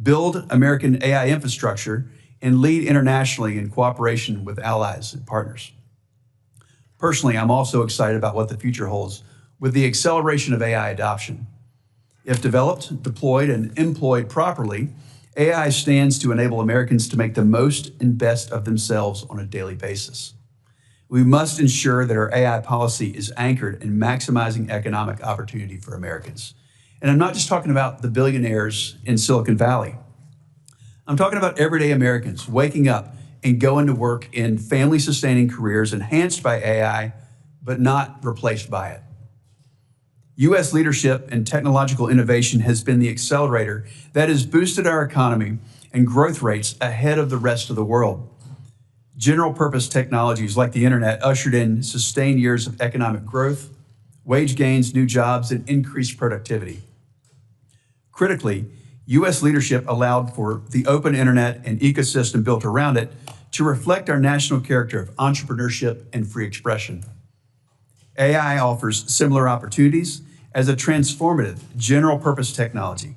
build American AI infrastructure, and lead internationally in cooperation with allies and partners. Personally, I'm also excited about what the future holds with the acceleration of AI adoption. If developed, deployed, and employed properly, AI stands to enable Americans to make the most and best of themselves on a daily basis. We must ensure that our AI policy is anchored in maximizing economic opportunity for Americans. And I'm not just talking about the billionaires in Silicon Valley. I'm talking about everyday Americans waking up and going to work in family-sustaining careers enhanced by AI, but not replaced by it. U.S. leadership in technological innovation has been the accelerator that has boosted our economy and growth rates ahead of the rest of the world. General-purpose technologies like the internet ushered in sustained years of economic growth, wage gains, new jobs, and increased productivity. Critically, U.S. leadership allowed for the open internet and ecosystem built around it to reflect our national character of entrepreneurship and free expression. AI offers similar opportunities as a transformative, general-purpose technology.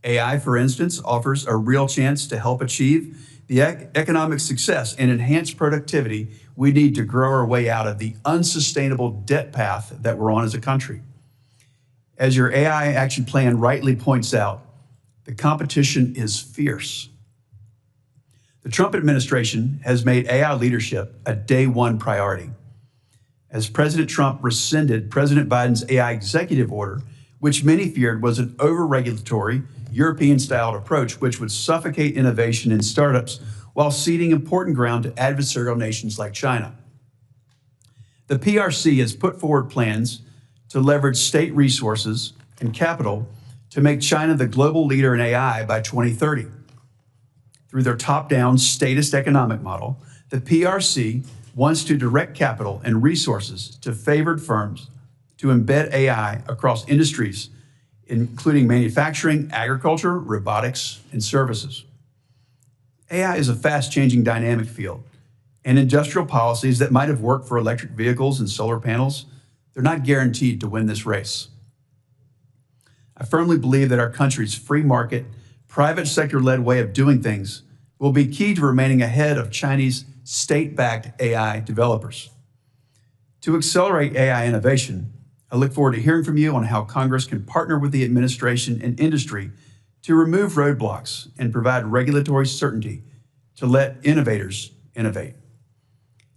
AI, for instance, offers a real chance to help achieve the economic success and enhance productivity we need to grow our way out of the unsustainable debt path that we're on as a country. As your AI action plan rightly points out, the competition is fierce. The Trump administration has made AI leadership a day one priority. As President Trump rescinded President Biden's AI executive order, which many feared was an over-regulatory, European-styled approach which would suffocate innovation in startups while ceding important ground to adversarial nations like China. The PRC has put forward plans to leverage state resources and capital to make China the global leader in AI by 2030. Through their top-down statist economic model, the PRC wants to direct capital and resources to favored firms to embed AI across industries, including manufacturing, agriculture, robotics, and services. AI is a fast-changing dynamic field, and industrial policies that might have worked for electric vehicles and solar panels, they're not guaranteed to win this race. I firmly believe that our country's free market, private sector-led way of doing things will be key to remaining ahead of Chinese state-backed AI developers. To accelerate AI innovation, I look forward to hearing from you on how Congress can partner with the administration and industry to remove roadblocks and provide regulatory certainty to let innovators innovate.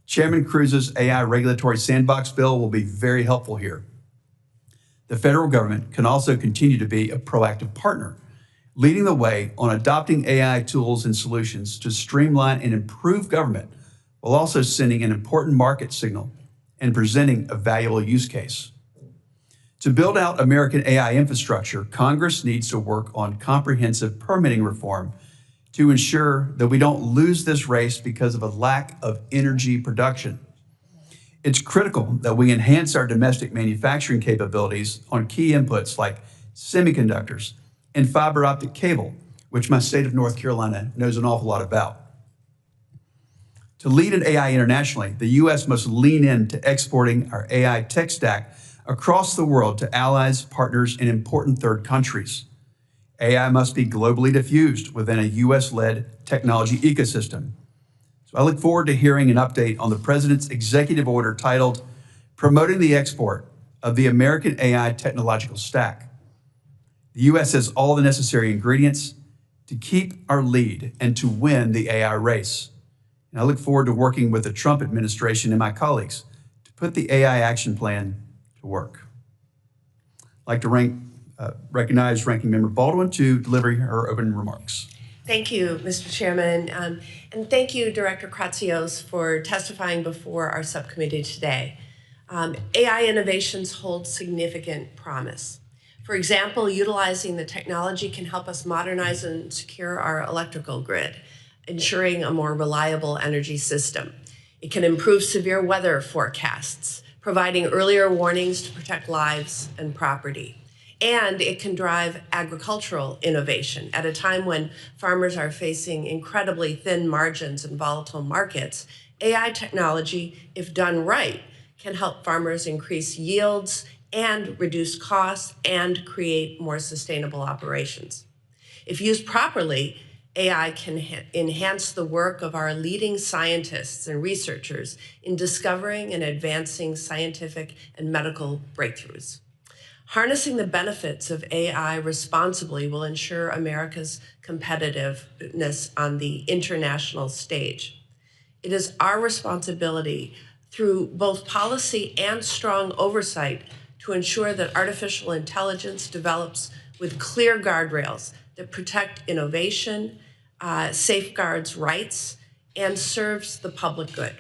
Chairman Cruz's AI regulatory sandbox bill will be very helpful here. The federal government can also continue to be a proactive partner, leading the way on adopting AI tools and solutions to streamline and improve government, while also sending an important market signal and presenting a valuable use case. To build out American AI infrastructure, Congress needs to work on comprehensive permitting reform to ensure that we don't lose this race because of a lack of energy production. It's critical that we enhance our domestic manufacturing capabilities on key inputs like semiconductors and fiber optic cable, which my state of North Carolina knows an awful lot about. To lead in AI internationally, the U.S. must lean into exporting our AI tech stack across the world to allies, partners, and important third countries. AI must be globally diffused within a U.S.-led technology ecosystem. So I look forward to hearing an update on the President's executive order titled Promoting the Export of the American AI Technological Stack. The U.S. has all the necessary ingredients to keep our lead and to win the AI race. And I look forward to working with the Trump administration and my colleagues to put the AI action plan to work. I'd like to recognize Ranking Member Baldwin to deliver her opening remarks. Thank you, Mr. Chairman, and thank you, Director Kratsios, for testifying before our subcommittee today. AI innovations hold significant promise. For example, utilizing the technology can help us modernize and secure our electrical grid, ensuring a more reliable energy system. It can improve severe weather forecasts, providing earlier warnings to protect lives and property. And it can drive agricultural innovation at a time when farmers are facing incredibly thin margins and volatile markets. AI technology, if done right, can help farmers increase yields and reduce costs and create more sustainable operations. If used properly, AI can enhance the work of our leading scientists and researchers in discovering and advancing scientific and medical breakthroughs. Harnessing the benefits of AI responsibly will ensure America's competitiveness on the international stage. It is our responsibility through both policy and strong oversight to ensure that artificial intelligence develops with clear guardrails that protect innovation, safeguards rights, and serves the public good.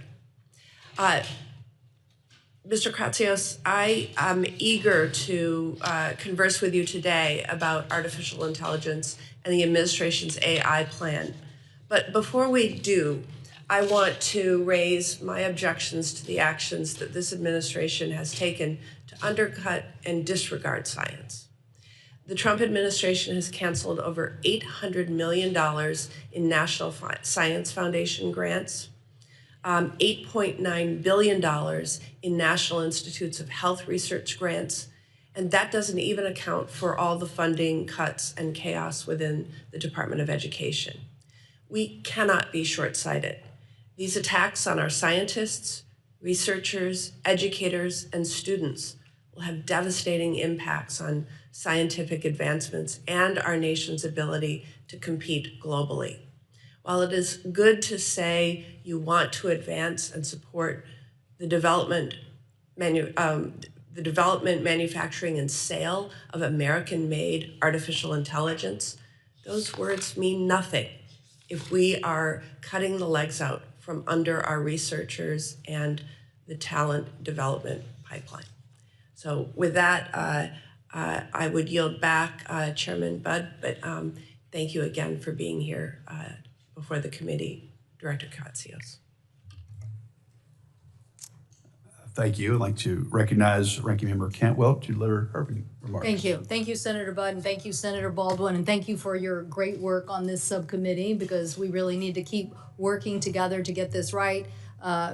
Mr. Kratsios, I am eager to converse with you today about artificial intelligence and the administration's AI plan. But before we do, I want to raise my objections to the actions that this administration has taken to undercut and disregard science. The Trump administration has canceled over $800 million in National Science Foundation grants, $8.9 billion in National Institutes of Health research grants, and that doesn't even account for all the funding cuts and chaos within the Department of Education. We cannot be short-sighted. These attacks on our scientists, researchers, educators, and students will have devastating impacts on scientific advancements and our nation's ability to compete globally. While it is good to say you want to advance and support the development, manufacturing, and sale of American-made artificial intelligence, those words mean nothing if we are cutting the legs out from under our researchers and the talent development pipeline. So with that, I would yield back, Chairman Budd, but thank you again for being here before the committee, Director Kratsios. Thank you. I'd like to recognize Ranking Member Cantwell to deliver her remarks. Thank you. Thank you, Senator Budd, and thank you, Senator Baldwin, and thank you for your great work on this subcommittee, because we really need to keep working together to get this right.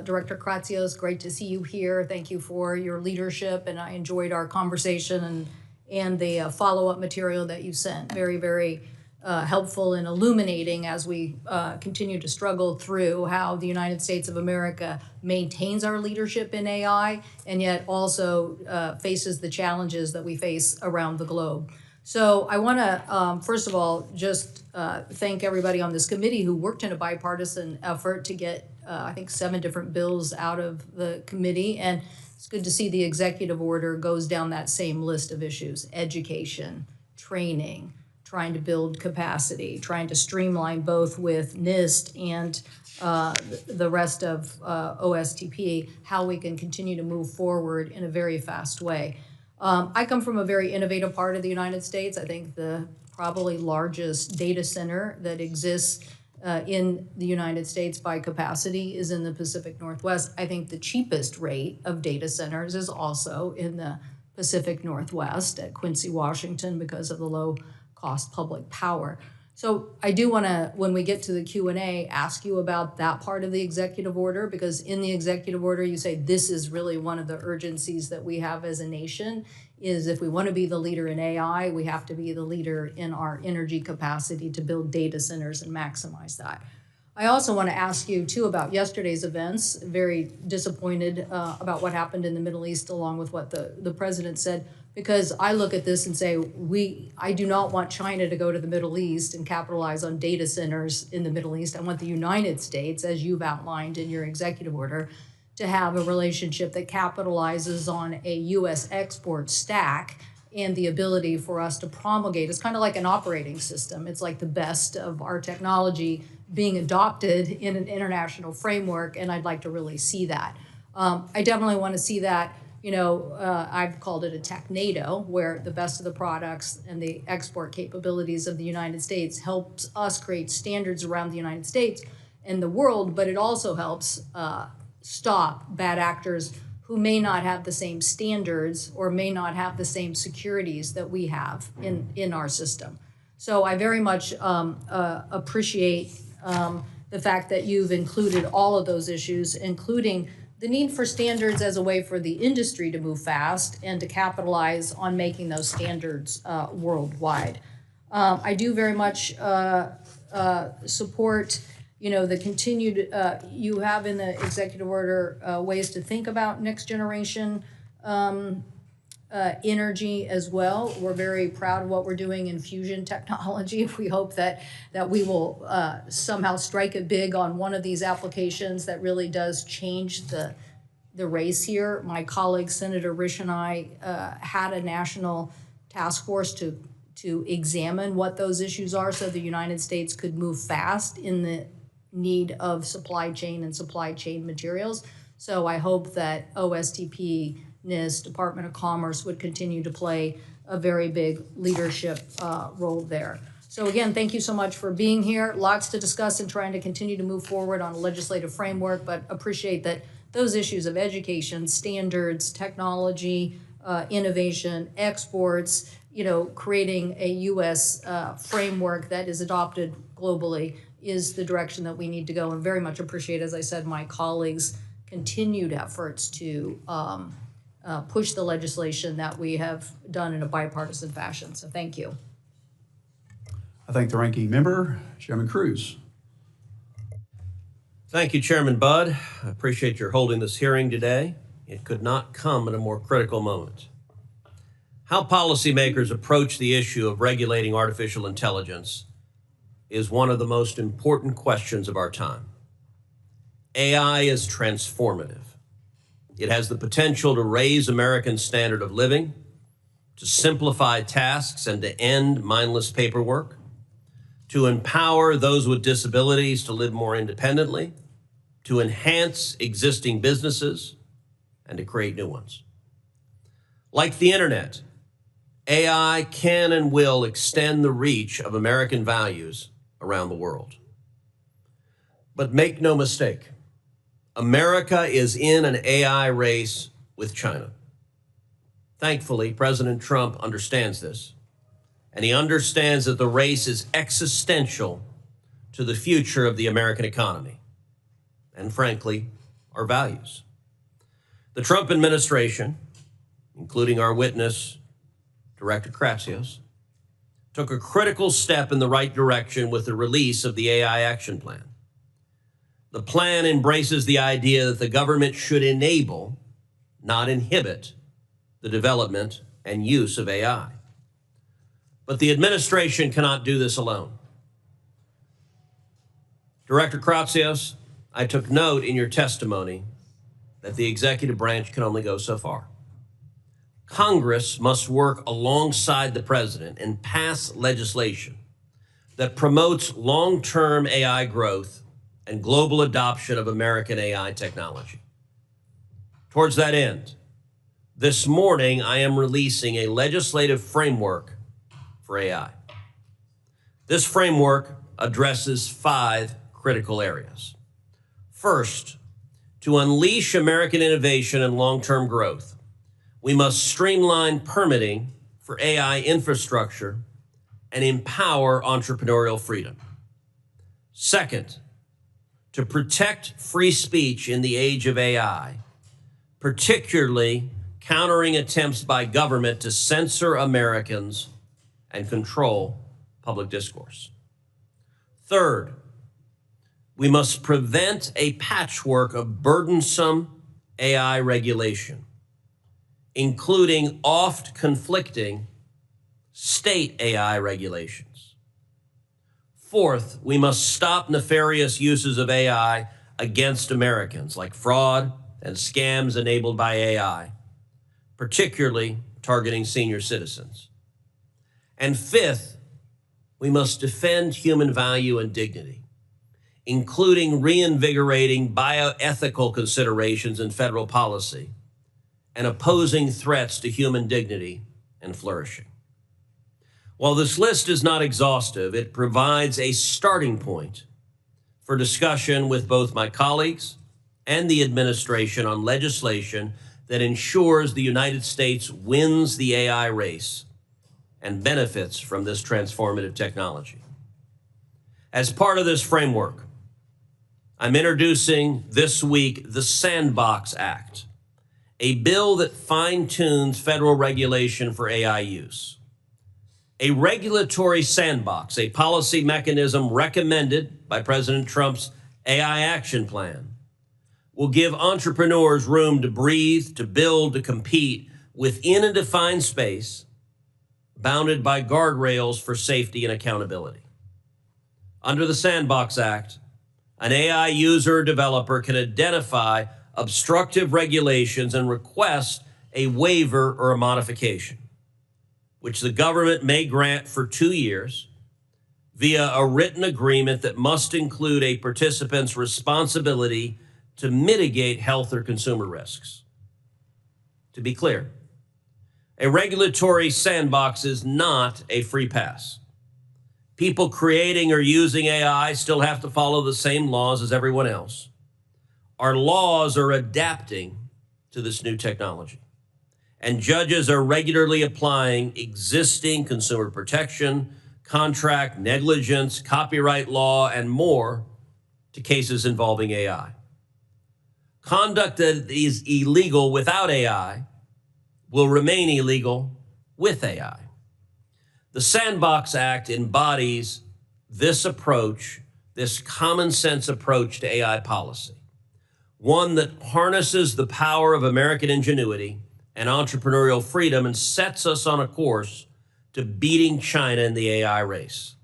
Director Kratsios, great to see you here. Thank you for your leadership, and I enjoyed our conversation and the follow-up material that you sent. Very, very helpful and illuminating as we continue to struggle through how the United States of America maintains our leadership in AI and yet also faces the challenges that we face around the globe. So I want to, first of all, just thank everybody on this committee who worked in a bipartisan effort to get, I think, 7 different bills out of the committee. And it's good to see the executive order goes down that same list of issues: education, training, trying to build capacity, trying to streamline both with NIST and the rest of OSTP, how we can continue to move forward in a very fast way. I come from a very innovative part of the United States. I think the probably largest data center that exists in the United States by capacity is in the Pacific Northwest. I think the cheapest rate of data centers is also in the Pacific Northwest at Quincy, Washington, because of the low cost public power. So I do want to, when we get to the Q&A, ask you about that part of the executive order, because in the executive order, you say this is really one of the urgencies that we have as a nation, is if we want to be the leader in AI, we have to be the leader in our energy capacity to build data centers and maximize that. I also want to ask you, too, about yesterday's events. Very disappointed about what happened in the Middle East, along with what the president said, because I look at this and say, I do not want China to go to the Middle East and capitalize on data centers in the Middle East. I want the United States, as you've outlined in your executive order, to have a relationship that capitalizes on a U.S. export stack and the ability for us to promulgate. It's kind of like an operating system. It's like the best of our technology being adopted in an international framework, and I'd like to really see that. I definitely want to see that. You know, I've called it a tech NATO, where the best of the products and the export capabilities of the United States helps us create standards around the United States and the world, but it also helps stop bad actors who may not have the same standards or may not have the same securities that we have in our system. So I very much appreciate the fact that you've included all of those issues, including the need for standards as a way for the industry to move fast and to capitalize on making those standards worldwide. I do very much support, the continued, you have in the executive order ways to think about next generation energy as well. We're very proud of what we're doing in fusion technology. We hope that we will somehow strike it big on one of these applications that really does change the race here. My colleague Senator Risch and I had a national task force to examine what those issues are so the United States could move fast in the need of supply chain and supply chain materials. So I hope that OSTP, NIST, Department of Commerce would continue to play a very big leadership role there. So again, thank you so much for being here. Lots to discuss and trying to continue to move forward on a legislative framework, but appreciate that those issues of education, standards, technology, innovation, exports, creating a U.S. Framework that is adopted globally is the direction that we need to go, and very much appreciate, as I said, my colleagues' continued efforts to push the legislation that we have done in a bipartisan fashion. So thank you. I thank the ranking member, Chairman Cruz. Thank you, Chairman Budd. I appreciate your holding this hearing today. It could not come at a more critical moment. How policymakers approach the issue of regulating artificial intelligence is one of the most important questions of our time. AI is transformative. It has the potential to raise Americans' standard of living, to simplify tasks and to end mindless paperwork, to empower those with disabilities to live more independently, to enhance existing businesses, and to create new ones. Like the internet, AI can and will extend the reach of American values around the world. But make no mistake, America is in an AI race with China. Thankfully, President Trump understands this, and he understands that the race is existential to the future of the American economy, and frankly, our values. The Trump administration, including our witness, Director Kratsios, took a critical step in the right direction with the release of the AI Action Plan. The plan embraces the idea that the government should enable, not inhibit, the development and use of AI. But the administration cannot do this alone. Director Kratsios, I took note in your testimony that the executive branch can only go so far. Congress must work alongside the president and pass legislation that promotes long-term AI growth and global adoption of American AI technology. Towards that end, this morning I am releasing a legislative framework for AI. This framework addresses 5 critical areas. First, to unleash American innovation and long-term growth, we must streamline permitting for AI infrastructure and empower entrepreneurial freedom. Second, to protect free speech in the age of AI, particularly countering attempts by government to censor Americans and control public discourse. Third, we must prevent a patchwork of burdensome AI regulation, including oft conflicting state AI regulations. Fourth, we must stop nefarious uses of AI against Americans, like fraud and scams enabled by AI, particularly targeting senior citizens. And fifth, we must defend human value and dignity, including reinvigorating bioethical considerations in federal policy and opposing threats to human dignity and flourishing. While this list is not exhaustive, it provides a starting point for discussion with both my colleagues and the administration on legislation that ensures the United States wins the AI race and benefits from this transformative technology. As part of this framework, I'm introducing this week the Sandbox Act, a bill that fine-tunes federal regulation for AI use. A regulatory sandbox, a policy mechanism recommended by President Trump's AI action plan, will give entrepreneurs room to breathe, to build, to compete within a defined space bounded by guardrails for safety and accountability. Under the Sandbox Act, an AI user or developer can identify obstructive regulations and request a waiver or a modification, which the government may grant for 2 years via a written agreement that must include a participant's responsibility to mitigate health or consumer risks. To be clear, a regulatory sandbox is not a free pass. People creating or using AI still have to follow the same laws as everyone else. Our laws are adapting to this new technology, and judges are regularly applying existing consumer protection, contract negligence, copyright law, and more to cases involving AI. Conduct that is illegal without AI will remain illegal with AI. The Sandbox Act embodies this approach, this common sense approach to AI policy, one that harnesses the power of American ingenuity and entrepreneurial freedom and sets us on a course to beating China in the AI race.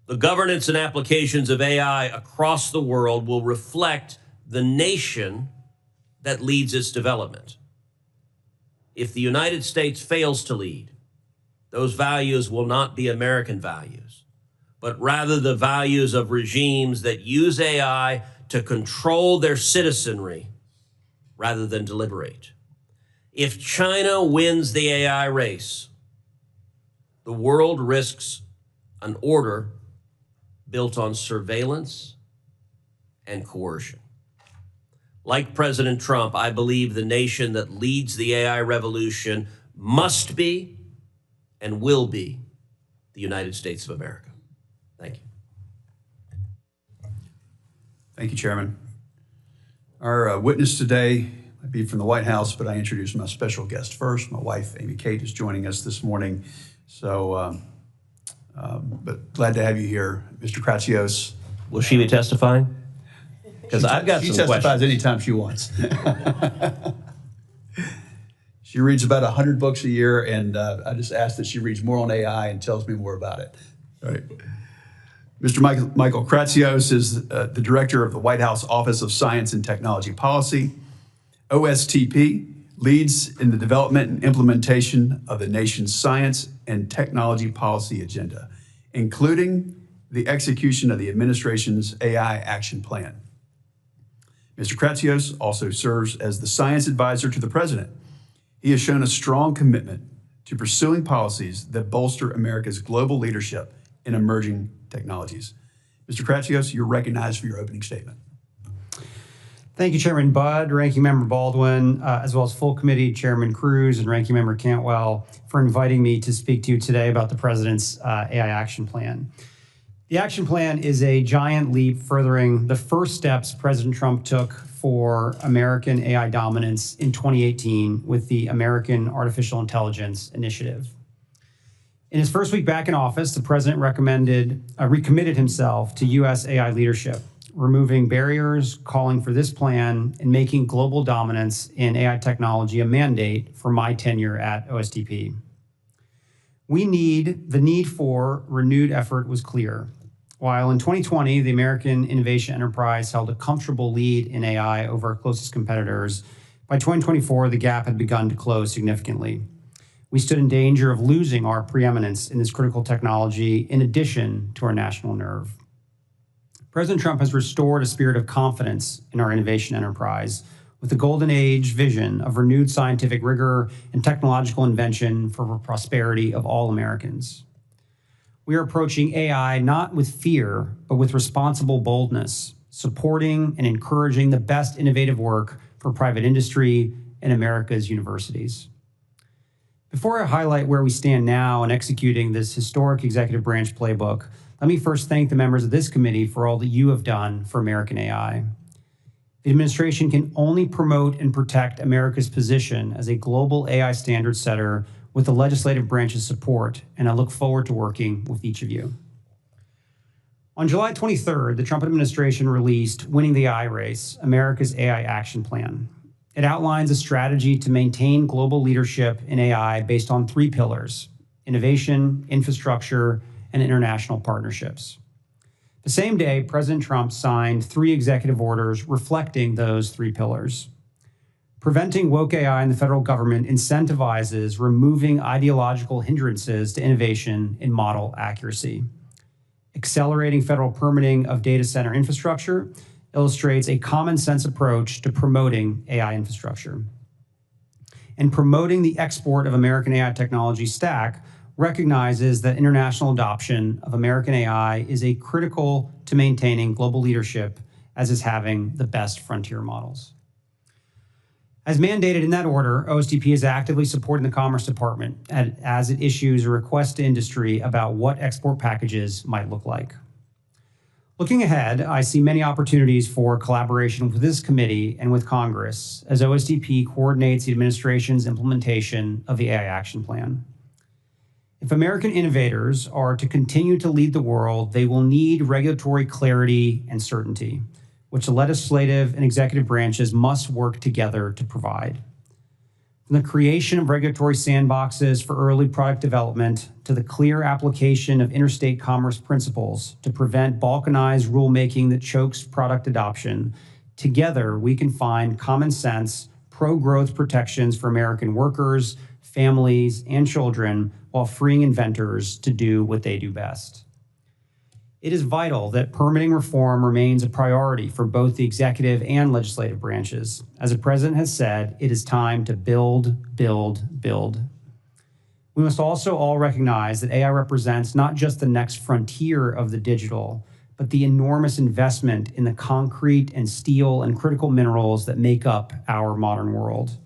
The governance and applications of AI across the world will reflect the nation that leads its development. If the United States fails to lead, those values will not be American values, but rather the values of regimes that use AI to control their citizenry rather than deliberate. If China wins the AI race, the world risks an order built on surveillance and coercion. Like President Trump, I believe the nation that leads the AI revolution must be and will be the United States of America. Thank you. Thank you, Chairman. Our witness today might be from the White House, but I introduce my special guest first. My wife, Amy Kate, is joining us this morning. So, but glad to have you here, Mr. Kratsios. Will she be testifying? Because I've got some questions. She testifies anytime she wants. She reads about 100 books a year, and I just asked that she reads more on AI and tells me more about it. All right. Mr. Michael Kratsios is the director of the White House Office of Science and Technology Policy. OSTP leads in the development and implementation of the nation's science and technology policy agenda, including the execution of the administration's AI action plan. Mr. Kratsios also serves as the science advisor to the president. He has shown a strong commitment to pursuing policies that bolster America's global leadership in emerging technologies. Mr. Kratsios, you're recognized for your opening statement. Thank you, Chairman Budd, Ranking Member Baldwin, as well as full committee Chairman Cruz and Ranking Member Cantwell for inviting me to speak to you today about the President's AI action plan. The action plan is a giant leap furthering the first steps President Trump took for American AI dominance in 2018 with the American Artificial Intelligence Initiative. In his first week back in office, the president recommitted himself to U.S. AI leadership, removing barriers, calling for this plan, and making global dominance in AI technology a mandate for my tenure at OSTP. The need for renewed effort was clear. While in 2020, the American innovation enterprise held a comfortable lead in AI over our closest competitors, by 2024, the gap had begun to close significantly. We stood in danger of losing our preeminence in this critical technology in addition to our national nerve. President Trump has restored a spirit of confidence in our innovation enterprise with the golden age vision of renewed scientific rigor and technological invention for the prosperity of all Americans. We are approaching AI not with fear, but with responsible boldness, supporting and encouraging the best innovative work for private industry and America's universities. Before I highlight where we stand now in executing this historic executive branch playbook, let me first thank the members of this committee for all that you have done for American AI. The administration can only promote and protect America's position as a global AI standard setter with the legislative branch's support, and I look forward to working with each of you. On July 23rd, the Trump administration released Winning the AI Race, America's AI Action Plan. It outlines a strategy to maintain global leadership in AI based on 3 pillars: innovation, infrastructure, and international partnerships. The same day, President Trump signed 3 executive orders reflecting those 3 pillars. Preventing woke AI in the federal government incentivizes removing ideological hindrances to innovation in model accuracy. Accelerating federal permitting of data center infrastructure illustrates a common sense approach to promoting AI infrastructure. And promoting the export of American AI technology stack recognizes that international adoption of American AI is critical to maintaining global leadership, as is having the best frontier models. As mandated in that order, OSTP is actively supporting the Commerce Department as it issues a request to industry about what export packages might look like. Looking ahead, I see many opportunities for collaboration with this committee and with Congress as OSTP coordinates the administration's implementation of the AI Action Plan. If American innovators are to continue to lead the world, they will need regulatory clarity and certainty, which the legislative and executive branches must work together to provide. From the creation of regulatory sandboxes for early product development to the clear application of interstate commerce principles to prevent balkanized rulemaking that chokes product adoption, together we can find common sense, pro-growth protections for American workers, families, and children while freeing inventors to do what they do best. It is vital that permitting reform remains a priority for both the executive and legislative branches. As the president has said, it is time to build, build, build. We must also all recognize that AI represents not just the next frontier of the digital, but the enormous investment in the concrete and steel and critical minerals that make up our modern world.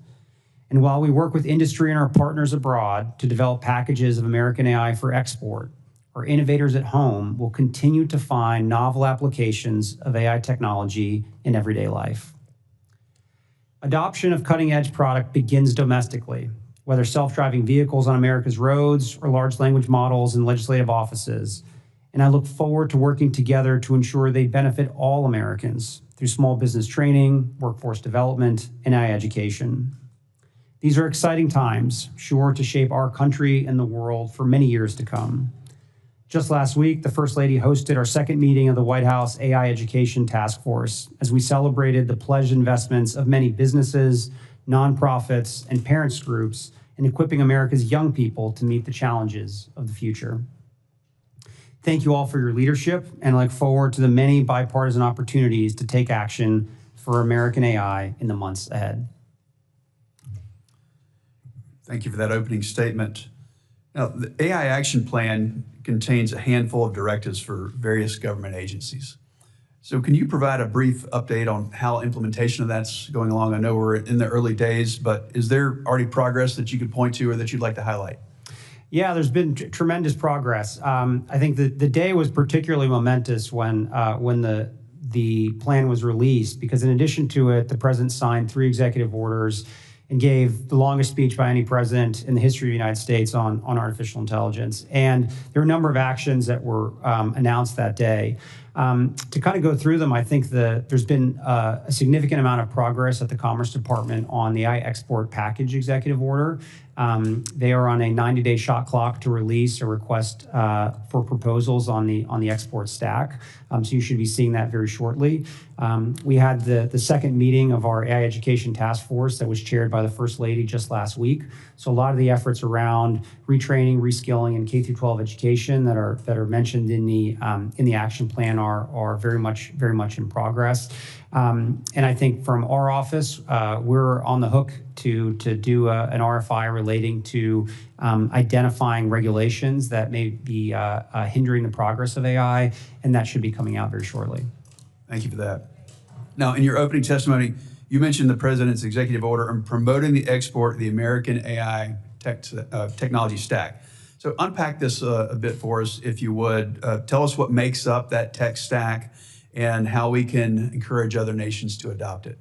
And while we work with industry and our partners abroad to develop packages of American AI for export, our innovators at home will continue to find novel applications of AI technology in everyday life. Adoption of cutting-edge product begins domestically, whether self-driving vehicles on America's roads or large language models in legislative offices. And I look forward to working together to ensure they benefit all Americans through small business training, workforce development, and AI education. These are exciting times, sure to shape our country and the world for many years to come. Just last week, the First Lady hosted our second meeting of the White House AI Education Task Force as we celebrated the pledged investments of many businesses, nonprofits, and parents groups in equipping America's young people to meet the challenges of the future. Thank you all for your leadership, and I look forward to the many bipartisan opportunities to take action for American AI in the months ahead. Thank you for that opening statement. Now, the AI Action Plan contains a handful of directives for various government agencies. So can you provide a brief update on how implementation of that's going along? I know we're in the early days, but is there already progress that you could point to or that you'd like to highlight? Yeah, there's been tremendous progress. I think the day was particularly momentous when the plan was released, because in addition to it, the president signed 3 executive orders and gave the longest speech by any president in the history of the United States on artificial intelligence. And there were a number of actions that were announced that day. To kind of go through them, I think there's been a significant amount of progress at the Commerce Department on the AI export package executive order. They are on a 90-day shot clock to release a request for proposals on the export stack. So you should be seeing that very shortly. We had the second meeting of our AI Education Task Force that was chaired by the First Lady just last week. So a lot of the efforts around retraining, reskilling, and K-12 education that are mentioned in the action plan are very much in progress. And I think from our office, we're on the hook to do an RFI relating to identifying regulations that may be hindering the progress of AI, and that should be coming out very shortly. Thank you for that. Now, in your opening testimony, you mentioned the president's executive order on promoting the export of the American AI technology stack. So unpack this a bit for us, if you would. Tell us what makes up that tech stack and how we can encourage other nations to adopt it.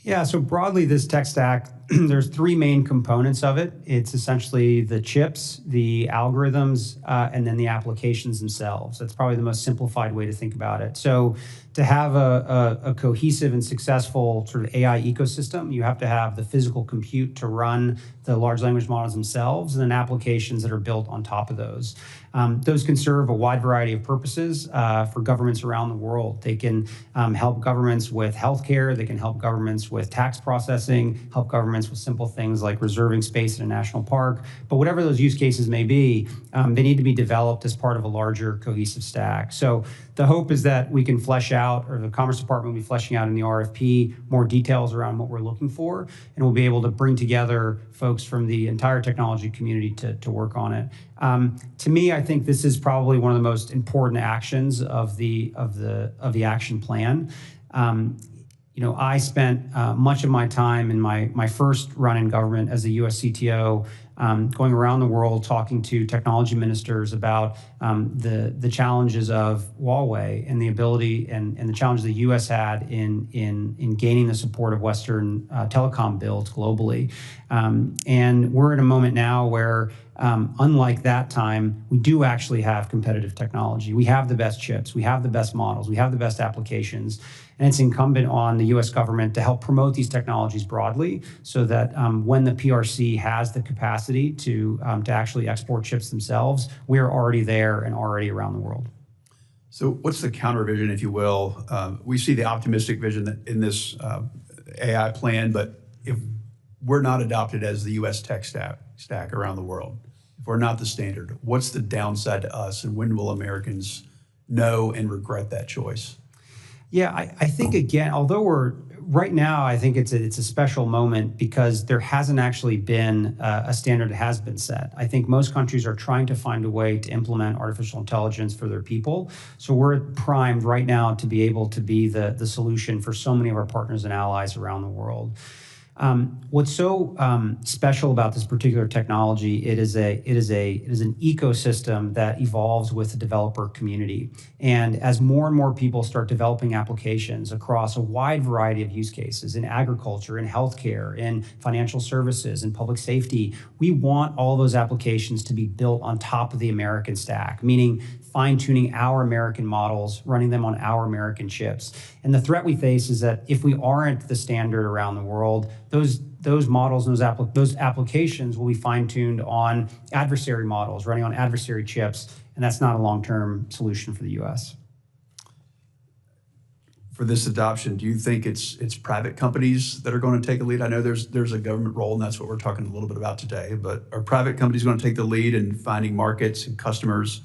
Yeah, so broadly, this tech stack there's three main components of it. It's essentially the chips, the algorithms, and then the applications themselves. That's probably the most simplified way to think about it. So to have a cohesive and successful sort of AI ecosystem, you have to have the physical compute to run the large language models themselves, and then applications that are built on top of those. Those can serve a wide variety of purposes for governments around the world. They can help governments with healthcare. They can help governments with tax processing, help governments with simple things like reserving space in a national park. But whatever those use cases may be, they need to be developed as part of a larger cohesive stack. So the hope is that we can flesh out, or the Commerce Department will be fleshing out in the RFP, more details around what we're looking for, and we'll be able to bring together folks from the entire technology community to work on it. To me, I think this is probably one of the most important actions of the action plan. I spent much of my time in my first run in government as a U.S. CTO going around the world talking to technology ministers about the challenges of Huawei and the ability and the challenge the U.S. had in gaining the support of Western telecom builds globally. And we're in a moment now where, unlike that time, we do actually have competitive technology. We have the best chips, we have the best models, we have the best applications. And it's incumbent on the U.S. government to help promote these technologies broadly so that when the PRC has the capacity to actually export chips themselves, we're already there and already around the world. So what's the counter vision, if you will? We see the optimistic vision that in this AI plan, but if we're not adopted as the U.S. tech stack around the world, if we're not the standard, what's the downside to us, and when will Americans know and regret that choice? Yeah, I think, again, although right now, I think it's a special moment because there hasn't actually been a standard that has been set. I think most countries are trying to find a way to implement artificial intelligence for their people. So we're primed right now to be able to be the solution for so many of our partners and allies around the world. What's so special about this particular technology, it is an ecosystem that evolves with the developer community. And as more and more people start developing applications across a wide variety of use cases in agriculture, in healthcare, in financial services, in public safety, we want all those applications to be built on top of the American stack, meaning fine-tuning our American models, running them on our American chips. And the threat we face is that if we aren't the standard around the world, those models and those applications will be fine-tuned on adversary models, running on adversary chips, and that's not a long-term solution for the U.S. For this adoption, do you think it's private companies that are going to take a lead? I know there's a government role, and that's what we're talking a little bit about today, but are private companies going to take the lead in finding markets and customers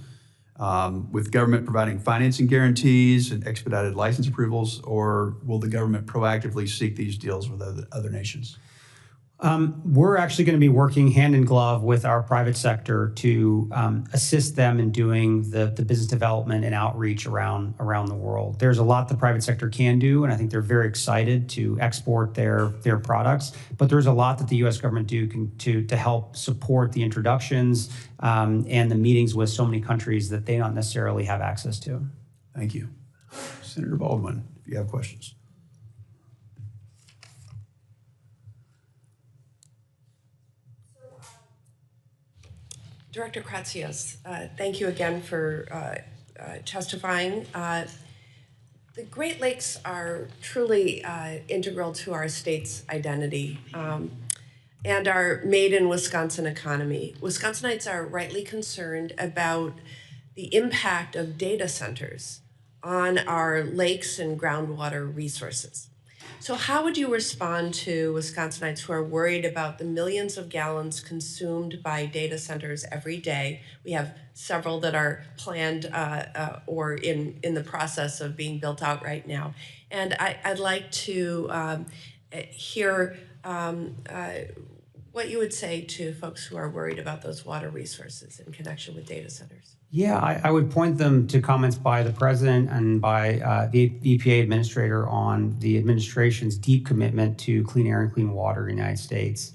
with government providing financing guarantees and expedited license approvals, or will the government proactively seek these deals with other nations? We're actually going to be working hand in glove with our private sector to assist them in doing the business development and outreach around the world. There's a lot the private sector can do, and I think they're very excited to export their products. But there's a lot that the U.S. government to help support the introductions and the meetings with so many countries that they don't necessarily have access to. Thank you. Senator Baldwin, if you have questions. Director Kratsios, thank you again for testifying. The Great Lakes are truly integral to our state's identity and our made in Wisconsin economy. Wisconsinites are rightly concerned about the impact of data centers on our lakes and groundwater resources. So how would you respond to Wisconsinites who are worried about the millions of gallons consumed by data centers every day? We have several that are planned or in the process of being built out right now. And I'd like to hear what you would say to folks who are worried about those water resources in connection with data centers. Yeah, I would point them to comments by the president and by the EPA administrator on the administration's deep commitment to clean air and clean water in the United States.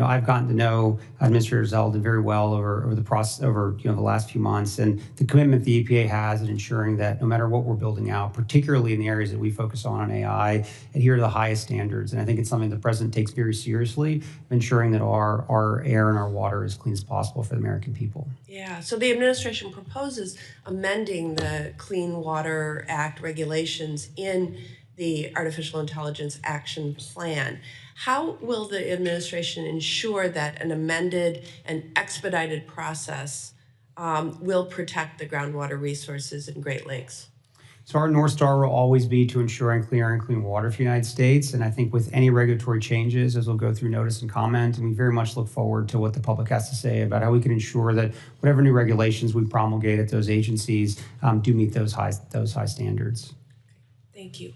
I've gotten to know Administrator Zeldin very well over the process, over the last few months, and the commitment the EPA has in ensuring that no matter what we're building out, particularly in the areas that we focus on AI, adhere to the highest standards. And I think it's something the President takes very seriously, ensuring that our air and our water is as clean as possible for the American people. Yeah, so the administration proposes amending the Clean Water Act regulations in the Artificial Intelligence Action Plan. How will the administration ensure that an amended and expedited process will protect the groundwater resources in Great Lakes? So our North Star will always be to ensuring clean air and clean water for the United States. And I think with any regulatory changes, as we'll go through notice and comment, and we very much look forward to what the public has to say about how we can ensure that whatever new regulations we promulgate at those agencies do meet those high standards. Thank you.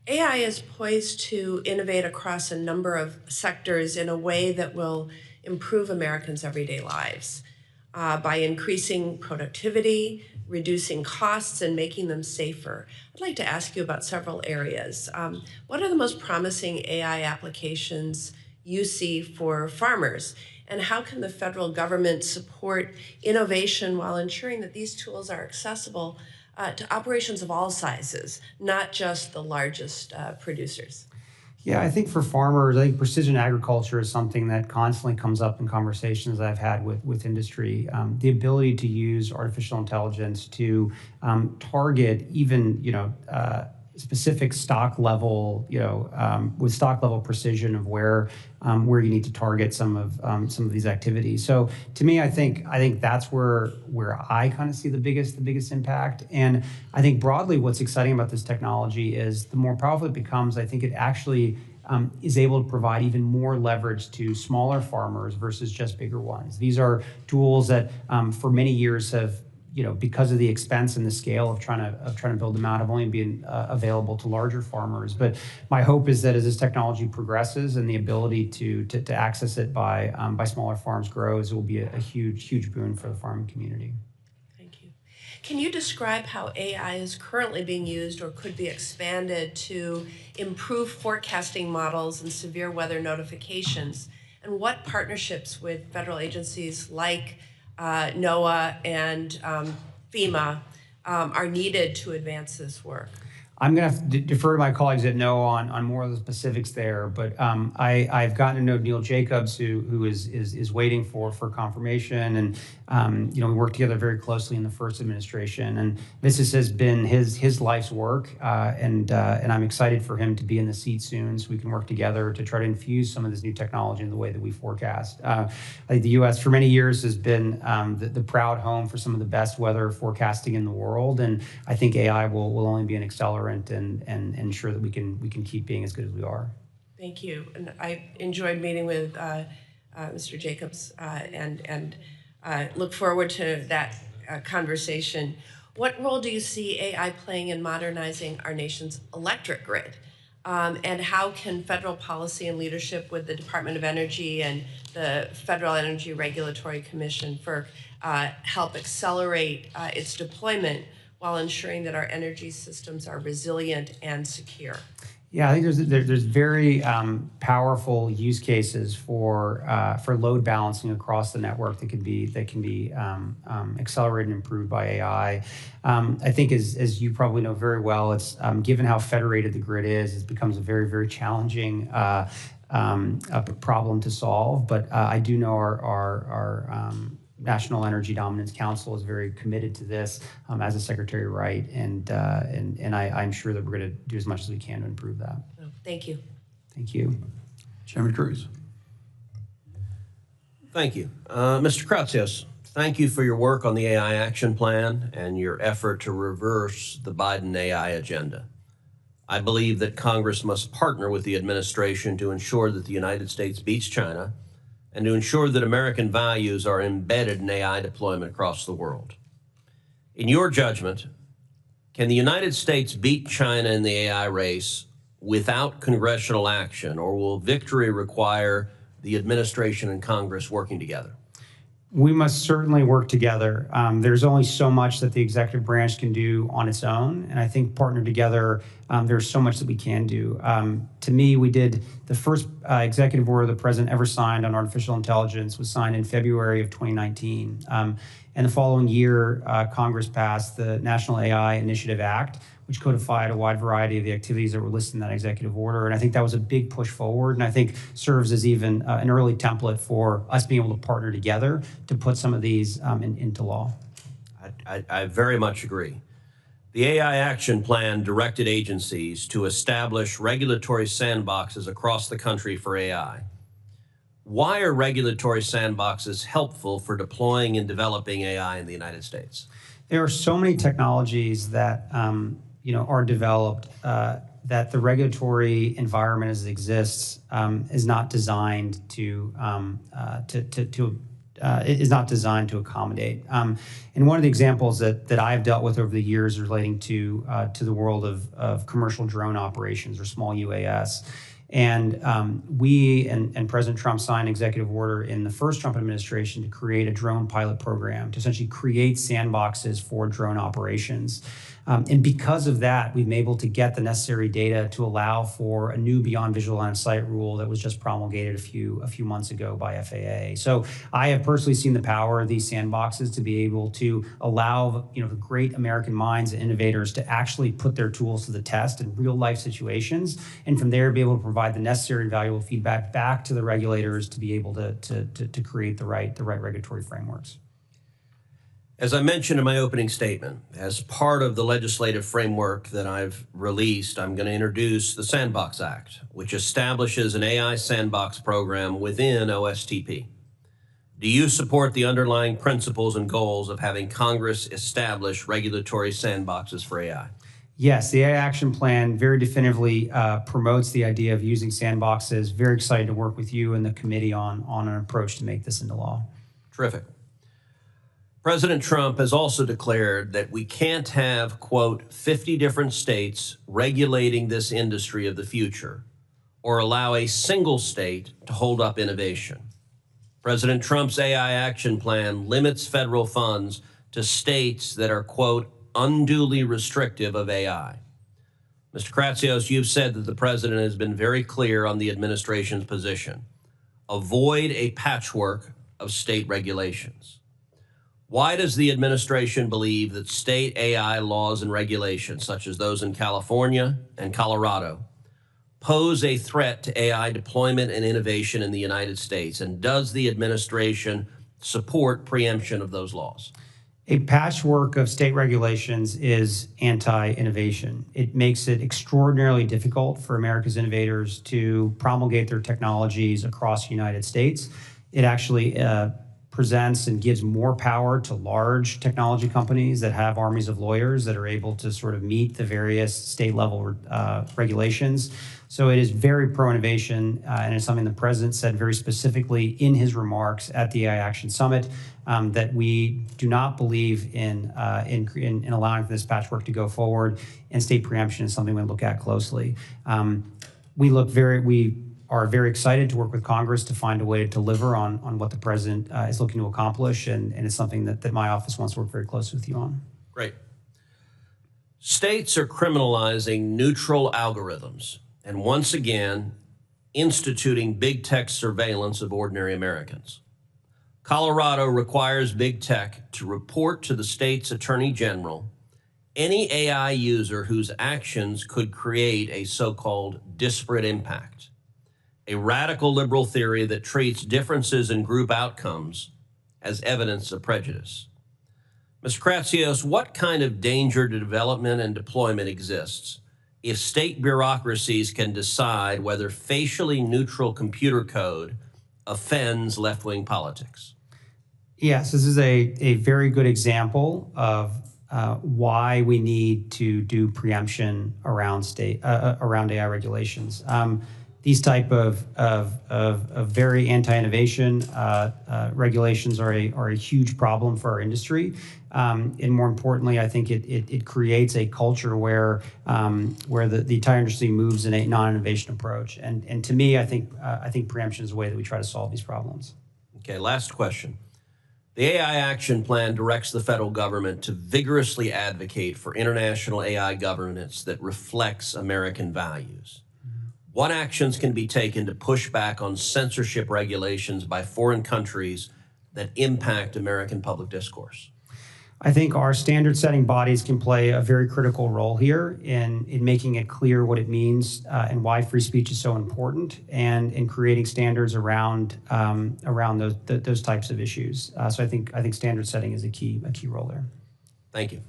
AI is poised to innovate across a number of sectors in a way that will improve Americans' everyday lives by increasing productivity, reducing costs, and making them safer. I'd like to ask you about several areas. What are the most promising AI applications you see for farmers? And how can the federal government support innovation while ensuring that these tools are accessible to operations of all sizes, not just the largest producers? Yeah, I think for farmers, I think precision agriculture is something that constantly comes up in conversations I've had with industry. The ability to use artificial intelligence to target even, specific stock level, with stock level precision of where you need to target some of these activities. So to me, I think that's where I kind of see the biggest impact. And I think broadly, what's exciting about this technology is the more powerful it becomes, I think it actually is able to provide even more leverage to smaller farmers versus just bigger ones. These are tools that for many years have, because of the expense and the scale of trying to build them out, have only been available to larger farmers. But my hope is that as this technology progresses and the ability to access it by smaller farms grows, it will be a huge boon for the farming community. Thank you. Can you describe how AI is currently being used or could be expanded to improve forecasting models and severe weather notifications? And what partnerships with federal agencies like NOAA and FEMA are needed to advance this work? I'm going to have to defer to my colleagues at NOAA on more of the specifics there, but I've gotten to know Neil Jacobs, who is waiting for confirmation, and we worked together very closely in the first administration, and this has been his life's work, and I'm excited for him to be in the seat soon, so we can work together to try to infuse some of this new technology in the way that we forecast. I think the U.S. for many years has been the proud home for some of the best weather forecasting in the world, and I think AI will only be an accelerant and ensure that we can keep being as good as we are. Thank you. And I enjoyed meeting with Mr. Jacobs and look forward to that conversation. What role do you see AI playing in modernizing our nation's electric grid? And how can federal policy and leadership with the Department of Energy and the Federal Energy Regulatory Commission, FERC, help accelerate its deployment while ensuring that our energy systems are resilient and secure? Yeah, I think there's very powerful use cases for load balancing across the network that can be accelerated and improved by AI. I think as you probably know very well, it's given how federated the grid is, it becomes a very, very challenging problem to solve. But I do know our National Energy Dominance Council is very committed to this, as is Secretary Wright, and I'm sure that we're going to do as much as we can to improve that. Oh, thank you. Thank you. Chairman Cruz. Thank you. Mr. Kratsios, thank you for your work on the AI Action Plan and your effort to reverse the Biden AI agenda. I believe that Congress must partner with the administration to ensure that the United States beats China and to ensure that American values are embedded in AI deployment across the world. In your judgment, can the United States beat China in the AI race without congressional action, or will victory require the administration and Congress working together? We must certainly work together. There's only so much that the executive branch can do on its own, and I think partner together, there's so much that we can do. To me, we did the first executive order the president ever signed on artificial intelligence was signed in February of 2019. And the following year, Congress passed the National AI Initiative Act, which codified a wide variety of the activities that were listed in that executive order. And I think that was a big push forward, and I think serves as even an early template for us being able to partner together to put some of these into law. I very much agree. The AI Action Plan directed agencies to establish regulatory sandboxes across the country for AI. Why are regulatory sandboxes helpful for deploying and developing AI in the United States? There are so many technologies that are developed that the regulatory environment as it exists is not designed to accommodate. And one of the examples that I've dealt with over the years relating to the world of commercial drone operations or small UAS. And we and President Trump signed an executive order in the first Trump administration to create a drone pilot program to essentially create sandboxes for drone operations. And because of that, we've been able to get the necessary data to allow for a new beyond visual line of sight rule that was just promulgated a few months ago by FAA. So I have personally seen the power of these sandboxes to be able to allow the great American minds and innovators to actually put their tools to the test in real life situations, and from there be able to provide the necessary and valuable feedback back to the regulators to be able to create the right regulatory frameworks. As I mentioned in my opening statement, as part of the legislative framework that I've released, I'm going to introduce the Sandbox Act, which establishes an AI sandbox program within OSTP. Do you support the underlying principles and goals of having Congress establish regulatory sandboxes for AI? Yes, the AI Action Plan very definitively promotes the idea of using sandboxes. Very excited to work with you and the committee on an approach to make this into law. Terrific. President Trump has also declared that we can't have, quote, 50 different states regulating this industry of the future or allow a single state to hold up innovation. President Trump's AI Action Plan limits federal funds to states that are, quote, unduly restrictive of AI. Mr. Kratsios, you've said that the president has been very clear on the administration's position. Avoid a patchwork of state regulations. Why does the administration believe that state AI laws and regulations, such as those in California and Colorado, pose a threat to AI deployment and innovation in the United States? And does the administration support preemption of those laws? A patchwork of state regulations is anti-innovation. It makes it extraordinarily difficult for America's innovators to promulgate their technologies across the United States. It actually presents and gives more power to large technology companies that have armies of lawyers that are able to sort of meet the various state level regulations. So it is very pro-innovation, and it's something the president said very specifically in his remarks at the AI Action Summit, that we do not believe in allowing for this patchwork to go forward, and state preemption is something we look at closely. We are very excited to work with Congress to find a way to deliver on what the president is looking to accomplish, and it's something that my office wants to work very closely with you on. Great. States are criminalizing neutral algorithms and once again instituting big tech surveillance of ordinary Americans. Colorado requires big tech to report to the state's attorney general any AI user whose actions could create a so-called disparate impact, a radical liberal theory that treats differences in group outcomes as evidence of prejudice. Mr. Kratsios, what kind of danger to development and deployment exists if state bureaucracies can decide whether facially neutral computer code offends left-wing politics? Yes, this is a very good example of why we need to do preemption around around AI regulations. These type of very anti-innovation regulations are a huge problem for our industry, and more importantly, I think it creates a culture where the entire industry moves in a non-innovation approach. And to me, I think preemption is a way that we try to solve these problems. Okay, last question. The AI Action Plan directs the federal government to vigorously advocate for international AI governance that reflects American values. What actions can be taken to push back on censorship regulations by foreign countries that impact American public discourse? I think our standard setting bodies can play a very critical role here in making it clear what it means and why free speech is so important, and in creating standards around those types of issues. So I think standard setting is a key role there. Thank you.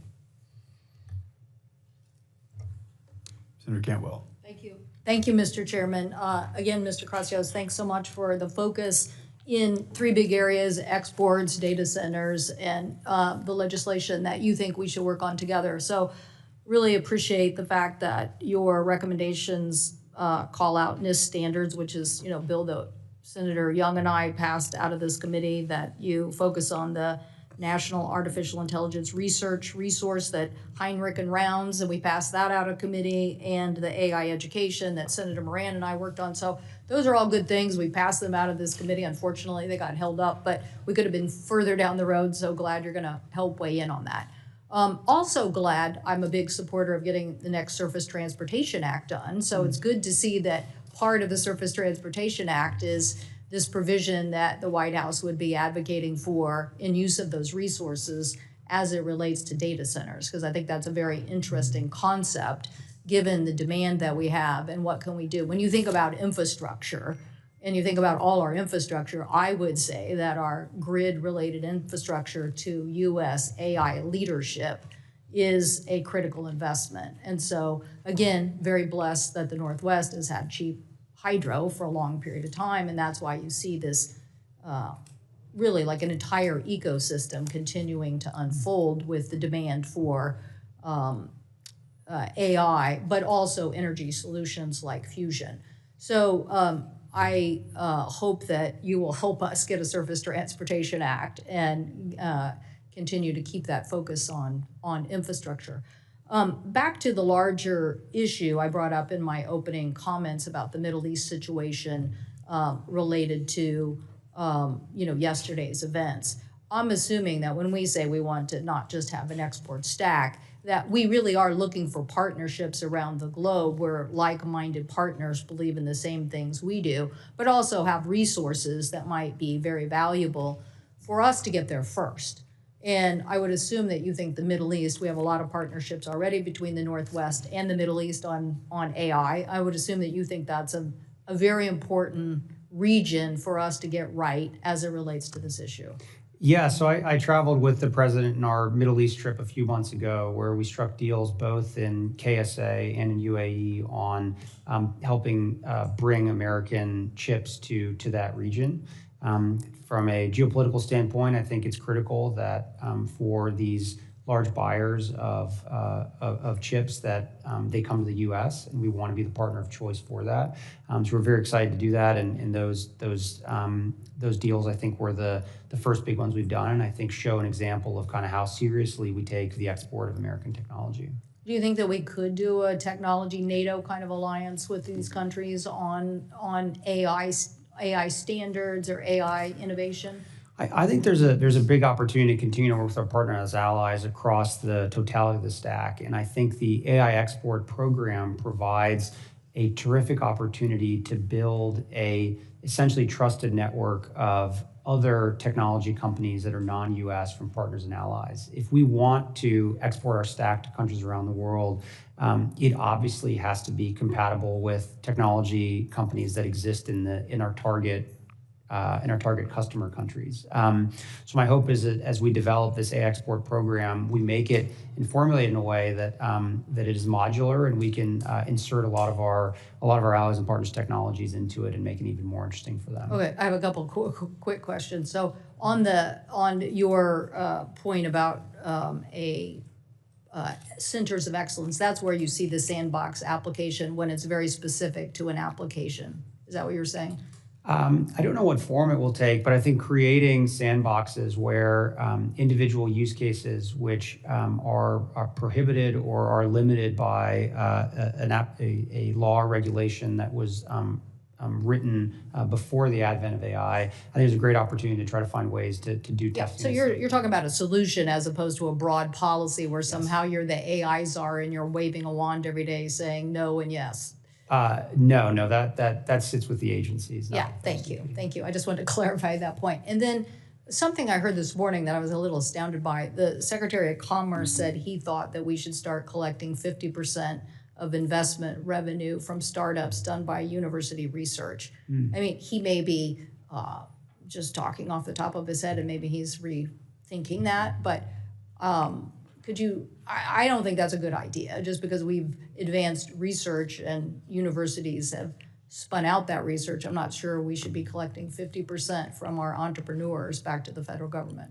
Senator Cantwell. Thank you. Thank you, Mr. Chairman. Again, Mr. Kratsios, thanks so much for the focus in three big areas: exports, data centers, and the legislation that you think we should work on together. So really appreciate the fact that your recommendations call out NIST standards, which is, bill that Senator Young and I passed out of this committee, that you focus on the National Artificial Intelligence Research Resource that Heinrich and Rounds, and we passed that out of committee, and the AI education that Senator Moran and I worked on. So those are all good things. We passed them out of this committee. Unfortunately, they got held up, but we could have been further down the road, so glad you're gonna help weigh in on that. Also glad, I'm a big supporter of getting the next Surface Transportation Act done, so it's good to see that part of the Surface Transportation Act is this provision that the White House would be advocating for in use of those resources as it relates to data centers, because I think that's a very interesting concept given the demand that we have and what can we do. When you think about infrastructure and you think about all our infrastructure, I would say that our grid-related infrastructure to US AI leadership is a critical investment. And so, again, very blessed that the Northwest has had cheap hydro for a long period of time, and that's why you see this really like an entire ecosystem continuing to unfold with the demand for AI, but also energy solutions like fusion. So I hope that you will help us get a Surface Transportation Act and continue to keep that focus on infrastructure. Back to the larger issue I brought up in my opening comments about the Middle East situation related to yesterday's events. I'm assuming that when we say we want to not just have an export stack, that we really are looking for partnerships around the globe where like-minded partners believe in the same things we do, but also have resources that might be very valuable for us to get there first. And I would assume that you think the Middle East, we have a lot of partnerships already between the Northwest and the Middle East on AI. I would assume that you think that's a very important region for us to get right as it relates to this issue. Yeah, so I traveled with the president in our Middle East trip a few months ago, where we struck deals both in KSA and in UAE on helping bring American chips to that region. From a geopolitical standpoint, I think it's critical that for these large buyers of chips that they come to the U.S. and we want to be the partner of choice for that. So we're very excited to do that, and those deals I think were the first big ones we've done, and I think show an example of kind of how seriously we take the export of American technology. Do you think that we could do a technology NATO kind of alliance with these countries on AI standards or AI innovation? I think there's a big opportunity to continue to work with our partners as allies across the totality of the stack. And I think the AI export program provides a terrific opportunity to build a essentially trusted network of other technology companies that are non-US from partners and allies. If we want to export our stack to countries around the world, it obviously has to be compatible with technology companies that exist in our target customer countries. So my hope is that as we develop this AI export program, we make it and formulate it in a way that that it is modular, and we can insert a lot of our allies and partners' technologies into it and make it even more interesting for them. Okay, I have a couple quick questions. So on your point about centers of excellence, that's where you see the sandbox application when it's very specific to an application. Is that what you're saying? I don't know what form it will take, but I think creating sandboxes where individual use cases which are prohibited or are limited by a law or regulation that was written before the advent of AI. I think it's a great opportunity to try to find ways to do Yeah, testing. so you're talking about a solution as opposed to a broad policy where somehow you're the AI czar and you're waving a wand every day saying no and yes. No, that sits with the agencies. Yeah, thank you. I just wanted to clarify that point. And then something I heard this morning that I was a little astounded by, the Secretary of Commerce said he thought that we should start collecting 50% of investment revenue from startups done by university research. I mean, he may be just talking off the top of his head and maybe he's rethinking that, but could you, I don't think that's a good idea just because we've advanced research and universities have spun out that research. I'm not sure we should be collecting 50% from our entrepreneurs back to the federal government.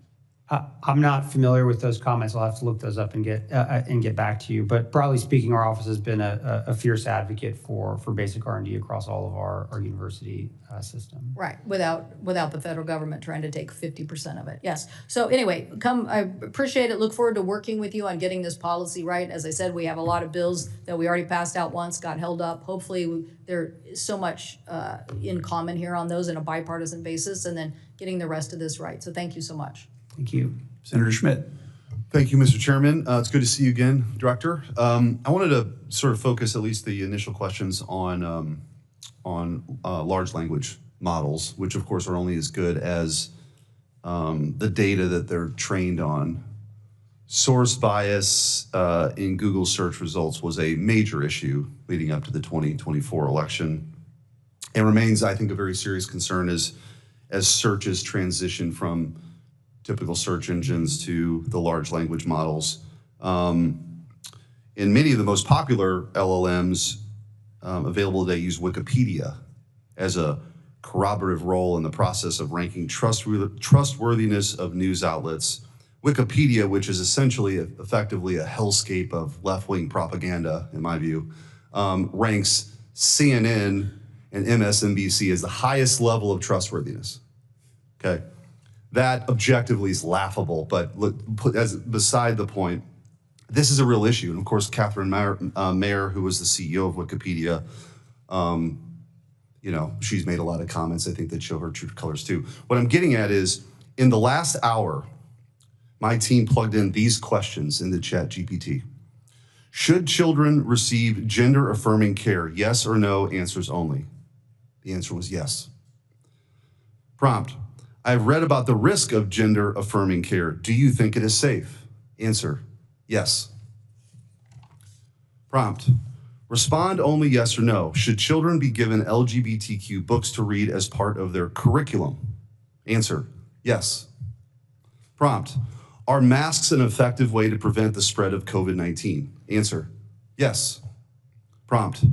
I'm not familiar with those comments. I'll have to look those up and get back to you. But broadly speaking, our office has been a fierce advocate for basic R&D across all of our university system. Right, without the federal government trying to take 50% of it. Yes. So anyway, I appreciate it. Look forward to working with you on getting this policy right. As I said, we have a lot of bills that we already passed out once, got held up. Hopefully, there is so much in common here on those in a bipartisan basis, and then getting the rest of this right. So thank you so much. Thank you. Senator Schmidt. Thank you, Mr. Chairman. It's good to see you again, Director. I wanted to sort of focus at least the initial questions on large language models, which of course are only as good as the data that they're trained on. Source bias in Google search results was a major issue leading up to the 2024 election. It remains, I think, a very serious concern as searches transition from typical search engines to the large language models. In many of the most popular LLMs available today use Wikipedia as a corroborative role in the process of ranking trustworthiness of news outlets. Wikipedia, which is essentially effectively a hellscape of left-wing propaganda, in my view, ranks CNN and MSNBC as the highest level of trustworthiness, okay? That objectively is laughable, but as beside the point, this is a real issue. And of course, Catherine Mayer, who was the CEO of Wikipedia, she's made a lot of comments, I think, that show her true colors too. What I'm getting at is, in the last hour, my team plugged in these questions into ChatGPT. Should children receive gender-affirming care? Yes or no, answers only. The answer was yes. Prompt. I've read about the risk of gender-affirming care. Do you think it is safe? Answer, yes. Prompt, respond only yes or no. Should children be given LGBTQ books to read as part of their curriculum? Answer, yes. Prompt, are masks an effective way to prevent the spread of COVID-19? Answer, yes. Prompt,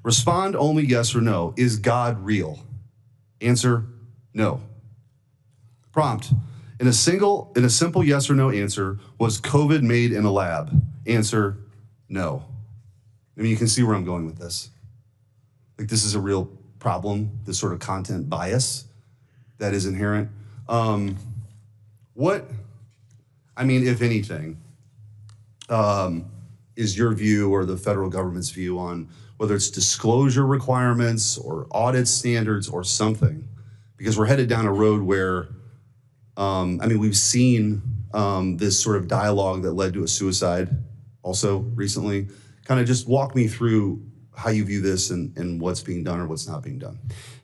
respond only yes or no. Is God real? Answer, no. Prompt, in a simple yes or no answer, was COVID made in a lab? Answer, no. I mean, you can see where I'm going with this. Like, this is a real problem, this sort of content bias that is inherent. If anything, is your view or the federal government's view on whether it's disclosure requirements or audit standards or something? Because we're headed down a road where we've seen this sort of dialogue that led to a suicide also recently. Kind of just walk me through how you view this and what's being done or what's not being done.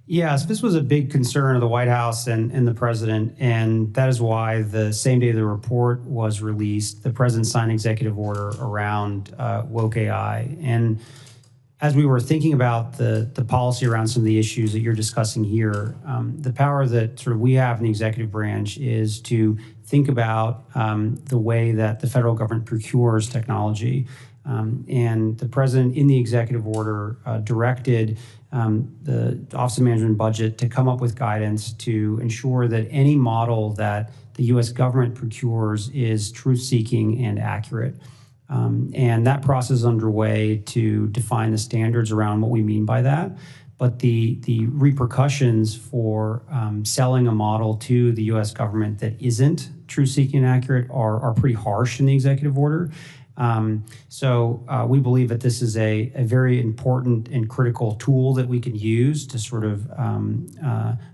Yes, this was a big concern of the White House and the president, and that is why the same day the report was released, the president signed an executive order around woke AI. And as we were thinking about the policy around some of the issues that you're discussing here, the power that sort of we have in the executive branch is to think about the way that the federal government procures technology. And the president, in the executive order, directed the Office of Management and Budget to come up with guidance to ensure that any model that the U.S. government procures is truth-seeking and accurate. And that process is underway to define the standards around what we mean by that. But the repercussions for selling a model to the U.S. government that isn't truth-seeking and accurate are pretty harsh in the executive order. We believe that this is a very important and critical tool that we can use to sort of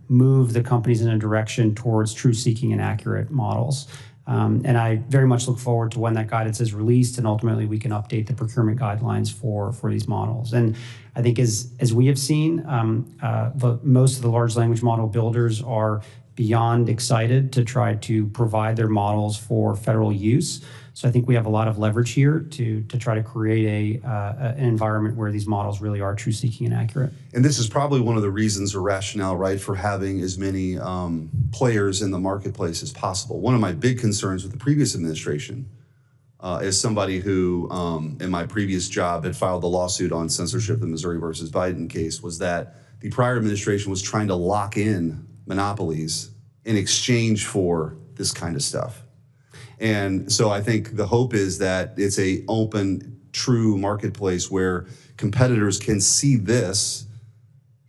move the companies in a direction towards truth-seeking and accurate models. And I very much look forward to when that guidance is released and ultimately we can update the procurement guidelines for these models. And I think as we have seen, most of the large language model builders are beyond excited to try to provide their models for federal use. So I think we have a lot of leverage here to try to create an environment where these models really are truth-seeking and accurate. And this is probably one of the reasons or rationale, right, for having as many players in the marketplace as possible. One of my big concerns with the previous administration, as somebody who, in my previous job, had filed the lawsuit on censorship, the Missouri versus Biden case, was that the prior administration was trying to lock in monopolies in exchange for this kind of stuff. And so I think the hope is that it's a open, true marketplace where competitors can see this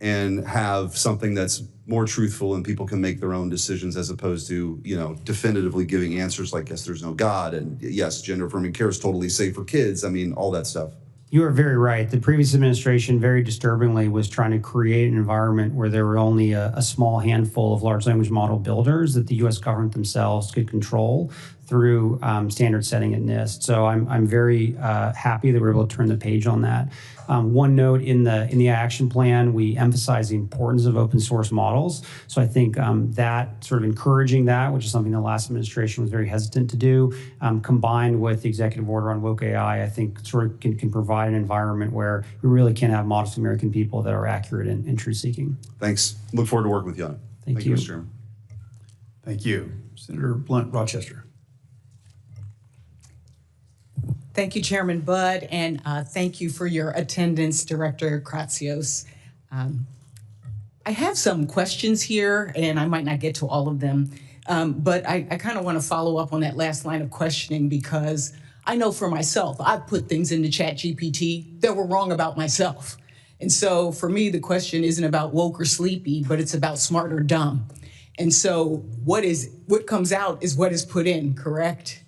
and have something that's more truthful and people can make their own decisions as opposed to, definitively giving answers like, yes, there's no God, and yes, gender-affirming care is totally safe for kids. I mean, all that stuff. You are very right. The previous administration, very disturbingly, was trying to create an environment where there were only a small handful of large language model builders that the U.S. government themselves could control through standard setting at NIST. So I'm very happy that we're able to turn the page on that. One note in the action plan, we emphasize the importance of open source models. So I think that sort of encouraging that, which is something the last administration was very hesitant to do, combined with the executive order on woke AI, I think sort of can provide an environment where we really can have models of American people that are accurate and truth-seeking. Thanks. Look forward to working with you on it. Thank you, Mr. Chairman. Thank you. Senator Blunt, Rochester. Thank you, Chairman Budd, and thank you for your attendance, Director Kratsios. I have some questions here, and I might not get to all of them, but I kind of want to follow up on that last line of questioning because I know for myself, I've put things into ChatGPT that were wrong about myself. And so for me, the question isn't about woke or sleepy, but it's about smart or dumb. And so what comes out is what is put in, correct?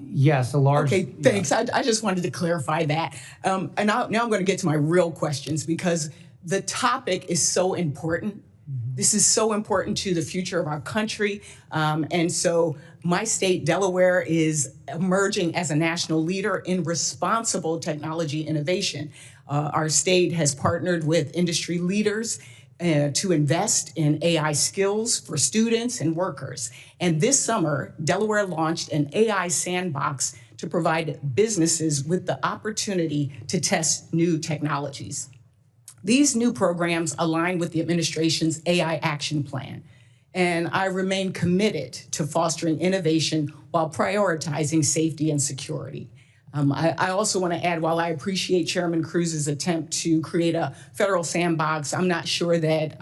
Yes, a large. Okay, thanks. Yeah. I just wanted to clarify that. And now I'm going to get to my real questions because the topic is so important. Mm-hmm. This is so important to the future of our country. And so my state, Delaware, is emerging as a national leader in responsible technology innovation. Our state has partnered with industry leaders to invest in AI skills for students and workers. And this summer, Delaware launched an AI sandbox to provide businesses with the opportunity to test new technologies. These new programs align with the administration's AI action plan. And I remain committed to fostering innovation while prioritizing safety and security. I also want to add, while I appreciate Chairman Cruz's attempt to create a federal sandbox, I'm not sure that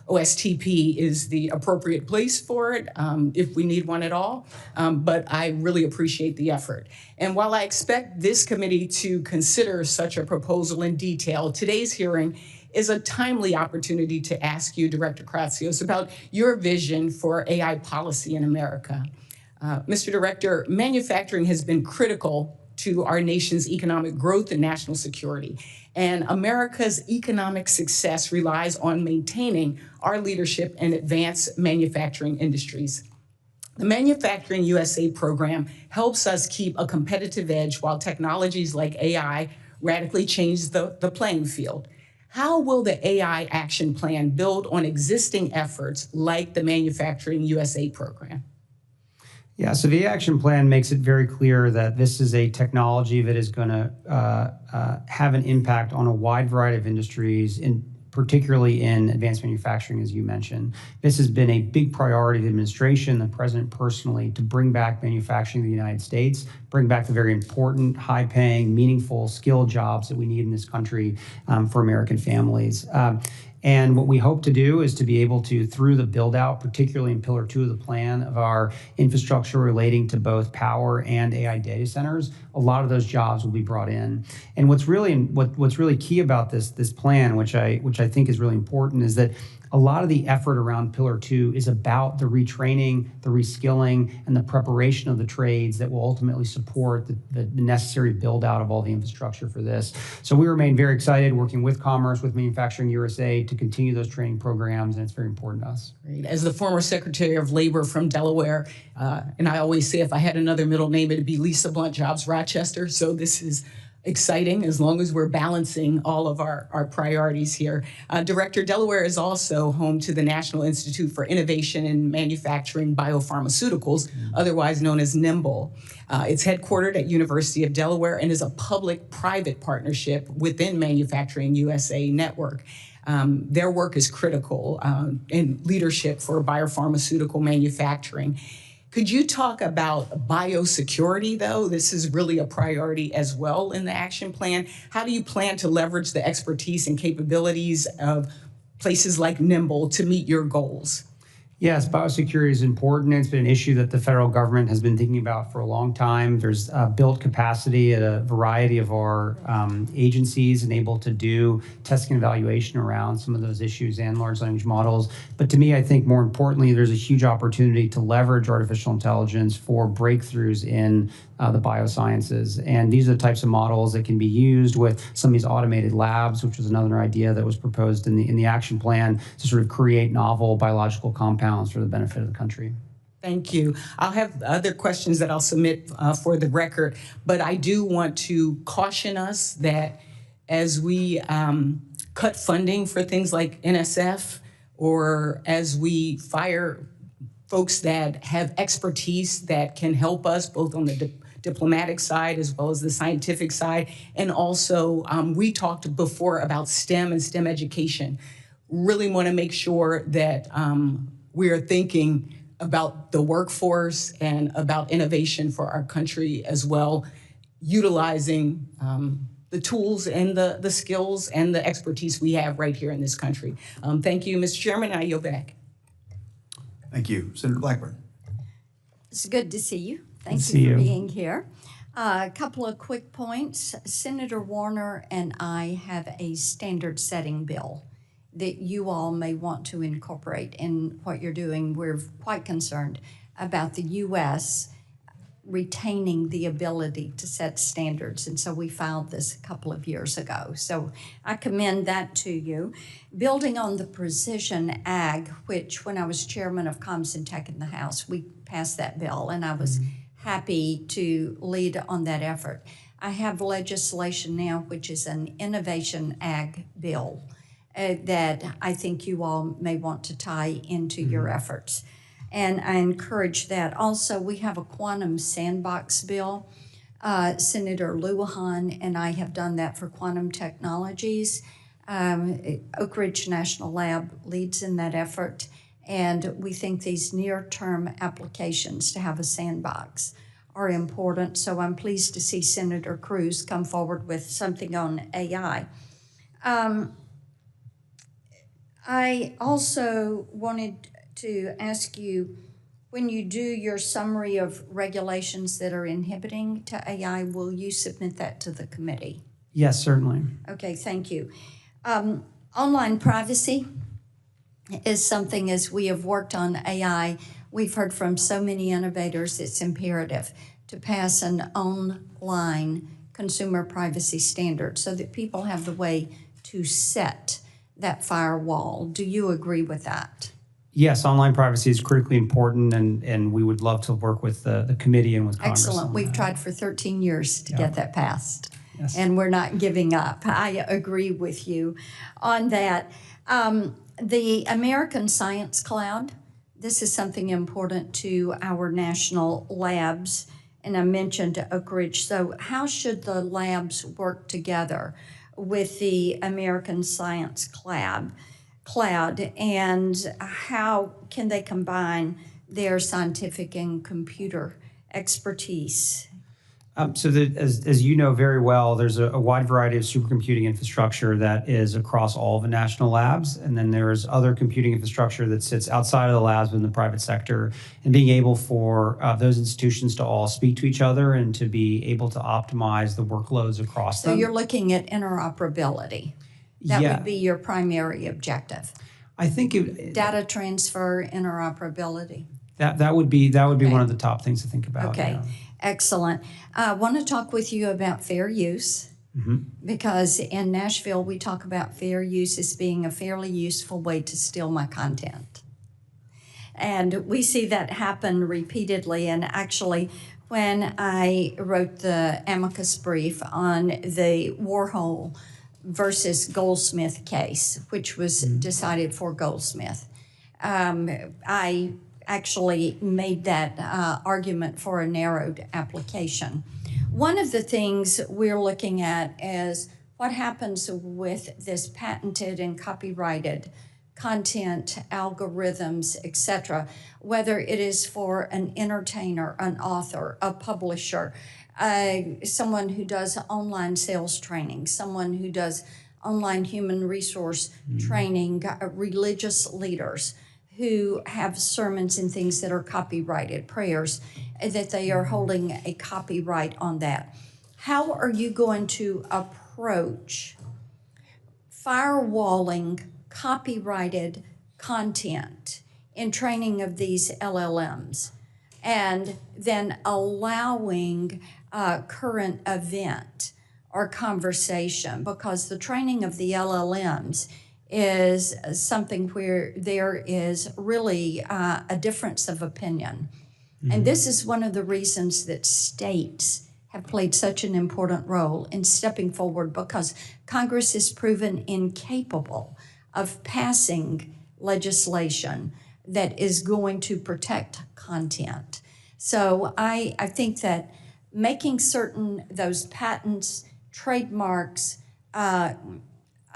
OSTP is the appropriate place for it, if we need one at all, but I really appreciate the effort. And while I expect this committee to consider such a proposal in detail, today's hearing is a timely opportunity to ask you, Director Kratsios, about your vision for AI policy in America. Mr. Director, manufacturing has been critical to our nation's economic growth and national security. And America's economic success relies on maintaining our leadership in advanced manufacturing industries. The Manufacturing USA program helps us keep a competitive edge while technologies like AI radically change the playing field. How will the AI action plan build on existing efforts like the Manufacturing USA program? Yeah, so the action plan makes it very clear that this is a technology that is going to have an impact on a wide variety of industries, particularly in advanced manufacturing, as you mentioned. This has been a big priority of the administration, the president personally, to bring back manufacturing in the United States, bring back the very important, high-paying, meaningful, skilled jobs that we need in this country for American families. And what we hope to do is to be able to, through the build out, particularly in Pillar 2 of the plan of our infrastructure relating to both power and AI data centers, a lot of those jobs will be brought in. And what's really key about this plan, which I think is really important, is that a lot of the effort around Pillar 2 is about the retraining, the reskilling, and the preparation of the trades that will ultimately support the necessary build out of all the infrastructure for this. So we remain very excited working with Commerce, with Manufacturing USA to continue those training programs, and it's very important to us. Great. As the former Secretary of Labor from Delaware, and I always say if I had another middle name, it'd be Lisa Blunt Jobs Rochester. So this is exciting as long as we're balancing all of our priorities here. Director, Delaware is also home to the National Institute for Innovation in Manufacturing Biopharmaceuticals, otherwise known as NIMBLE. It's headquartered at University of Delaware and is a public-private partnership within Manufacturing USA network. Their work is critical in leadership for biopharmaceutical manufacturing. Could you talk about biosecurity, though? This is really a priority as well in the action plan. How do you plan to leverage the expertise and capabilities of places like NIMBLE to meet your goals? Yes, biosecurity is important. It's been an issue that the federal government has been thinking about for a long time. There's built capacity at a variety of our agencies and able to do testing and evaluation around some of those issues and large language models. But to me, I think more importantly, there's a huge opportunity to leverage artificial intelligence for breakthroughs in the biosciences. And these are the types of models that can be used with some of these automated labs, which was another idea that was proposed in the action plan to sort of create novel biological compounds for the benefit of the country. Thank you. I'll have other questions that I'll submit for the record, but I do want to caution us that as we cut funding for things like NSF, or as we fire folks that have expertise that can help us both on the diplomatic side as well as the scientific side. And also, we talked before about STEM and STEM education. Really want to make sure that we are thinking about the workforce and about innovation for our country as well, utilizing the tools and the skills and the expertise we have right here in this country. Thank you, Mr. Chairman, and I yield back. Thank you. Senator Blackburn. It's good to see you. Thank Good to you see for you. being here. A couple of quick points. Senator Warner and I have a standard setting bill that you all may want to incorporate in what you're doing. We're quite concerned about the U.S. retaining the ability to set standards. And so we filed this a couple of years ago. So I commend that to you. Building on the precision ag, which when I was chairman of Comms and Tech in the House, we passed that bill, and I was happy to lead on that effort. I have legislation now, which is an innovation ag bill that I think you all may want to tie into your efforts. And I encourage that. Also, we have a quantum sandbox bill. Senator Lujan and I have done that for quantum technologies. Oak Ridge National Lab leads in that effort. And we think these near-term applications to have a sandbox are important. So I'm pleased to see Senator Cruz come forward with something on AI. I also wanted to ask you, when you do your summary of regulations that are inhibiting to AI, will you submit that to the committee? Yes, certainly. Okay, thank you. Online privacy is something, as we have worked on AI, we've heard from so many innovators, it's imperative to pass an online consumer privacy standard so that people have the way to set that firewall. Do you agree with that? Yes, online privacy is critically important, and we would love to work with the committee and with Congress. Excellent. on We've that. tried for 13 years to get that passed. Yes. And we're not giving up. I agree with you on that. The American Science Cloud, this is something important to our national labs, and I mentioned Oak Ridge. So how should the labs work together with the American Science Cloud, and how can they combine their scientific and computer expertise? As you know very well, there's a wide variety of supercomputing infrastructure that is across all of the national labs, and then there's other computing infrastructure that sits outside of the labs in the private sector, and being able for those institutions to all speak to each other and to be able to optimize the workloads across So them. you're looking at interoperability. That Yeah. would be your primary objective. I think Data transfer, interoperability. that would be Okay. one of the top things to think about. Okay, yeah. excellent. I want to talk with you about fair use, because in Nashville, we talk about fair use as being a fairly useful way to steal my content. And we see that happen repeatedly. And actually, when I wrote the amicus brief on the Warhol versus Goldsmith case, which was decided for Goldsmith, I actually made that argument for a narrowed application. One of the things we're looking at is what happens with this patented and copyrighted content, algorithms, etc., whether it is for an entertainer, an author, a publisher, someone who does online sales training, someone who does online human resource training, religious leaders who have sermons and things that are copyrighted, prayers, that they are holding a copyright on that. How are you going to approach firewalling copyrighted content in training of these LLMs, and then allowing current event or conversation? Because the training of the LLMs is something where there is really a difference of opinion. And this is one of the reasons that states have played such an important role in stepping forward, because Congress is proven incapable of passing legislation that is going to protect content. So I think that making certain those patents, trademarks,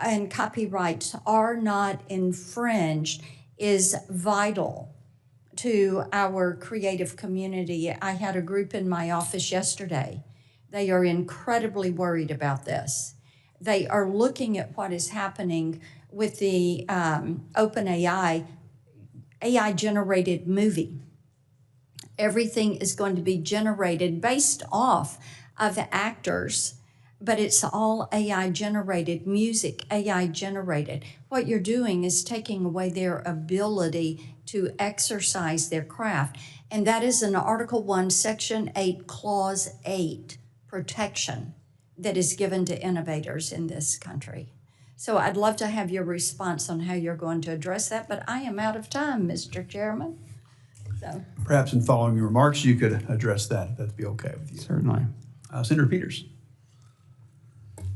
and copyrights are not infringed is vital to our creative community. I had a group in my office yesterday. They are incredibly worried about this. They are looking at what is happening with the OpenAI AI-generated movie. Everything is going to be generated based off of actors, but it's all AI-generated, music AI-generated. What you're doing is taking away their ability to exercise their craft. And that is an Article 1, Section 8, Clause 8 protection that is given to innovators in this country. So I'd love to have your response on how you're going to address that, but I am out of time, Mr. Chairman. So Perhaps in following your remarks, you could address that. That'd be okay with you. Certainly. Senator Peters.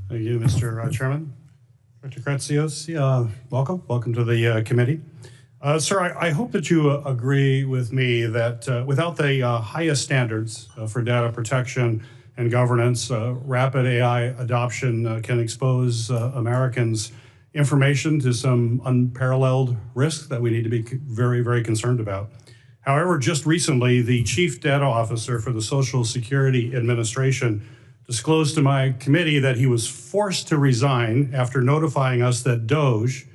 Thank you, Mr. Chairman. Dr. Kratsios, welcome to the committee. Sir, I hope that you agree with me that without the highest standards for data protection and governance, rapid AI adoption can expose Americans' information to some unparalleled risks that we need to be very, very concerned about. However, just recently, the Chief Data Officer for the Social Security Administration disclosed to my committee that he was forced to resign after notifying us that DOGE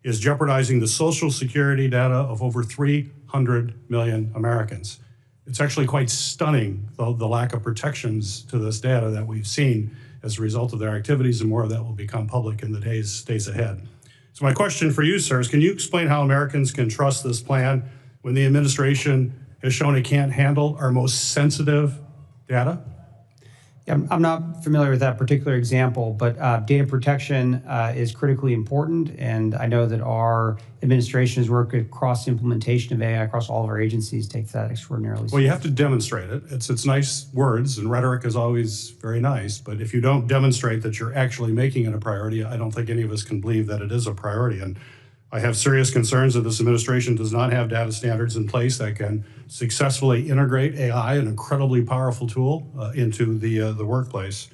is jeopardizing the Social Security data of over 300 million Americans. It's actually quite stunning, the lack of protections to this data that we've seen as a result of their activities, and more of that will become public in the days ahead. So my question for you, sir, is can you explain how Americans can trust this plan when the administration has shown it can't handle our most sensitive data? Yeah, I'm not familiar with that particular example, but data protection is critically important, and I know that our administration's work across the implementation of AI across all of our agencies takes that extraordinarily seriously. Well, you have to demonstrate it. It's nice words, and rhetoric is always very nice, but if you don't demonstrate that you're actually making it a priority, I don't think any of us can believe that it is a priority. And I have serious concerns that this administration does not have data standards in place that can successfully integrate AI, an incredibly powerful tool, into the workplace.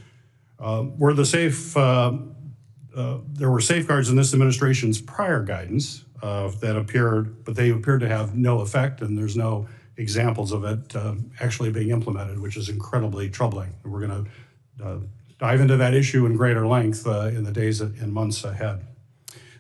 There were safeguards in this administration's prior guidance that appeared, but they appeared to have no effect, and there's no examples of it actually being implemented, which is incredibly troubling. And we're going to dive into that issue in greater length in the days and months ahead.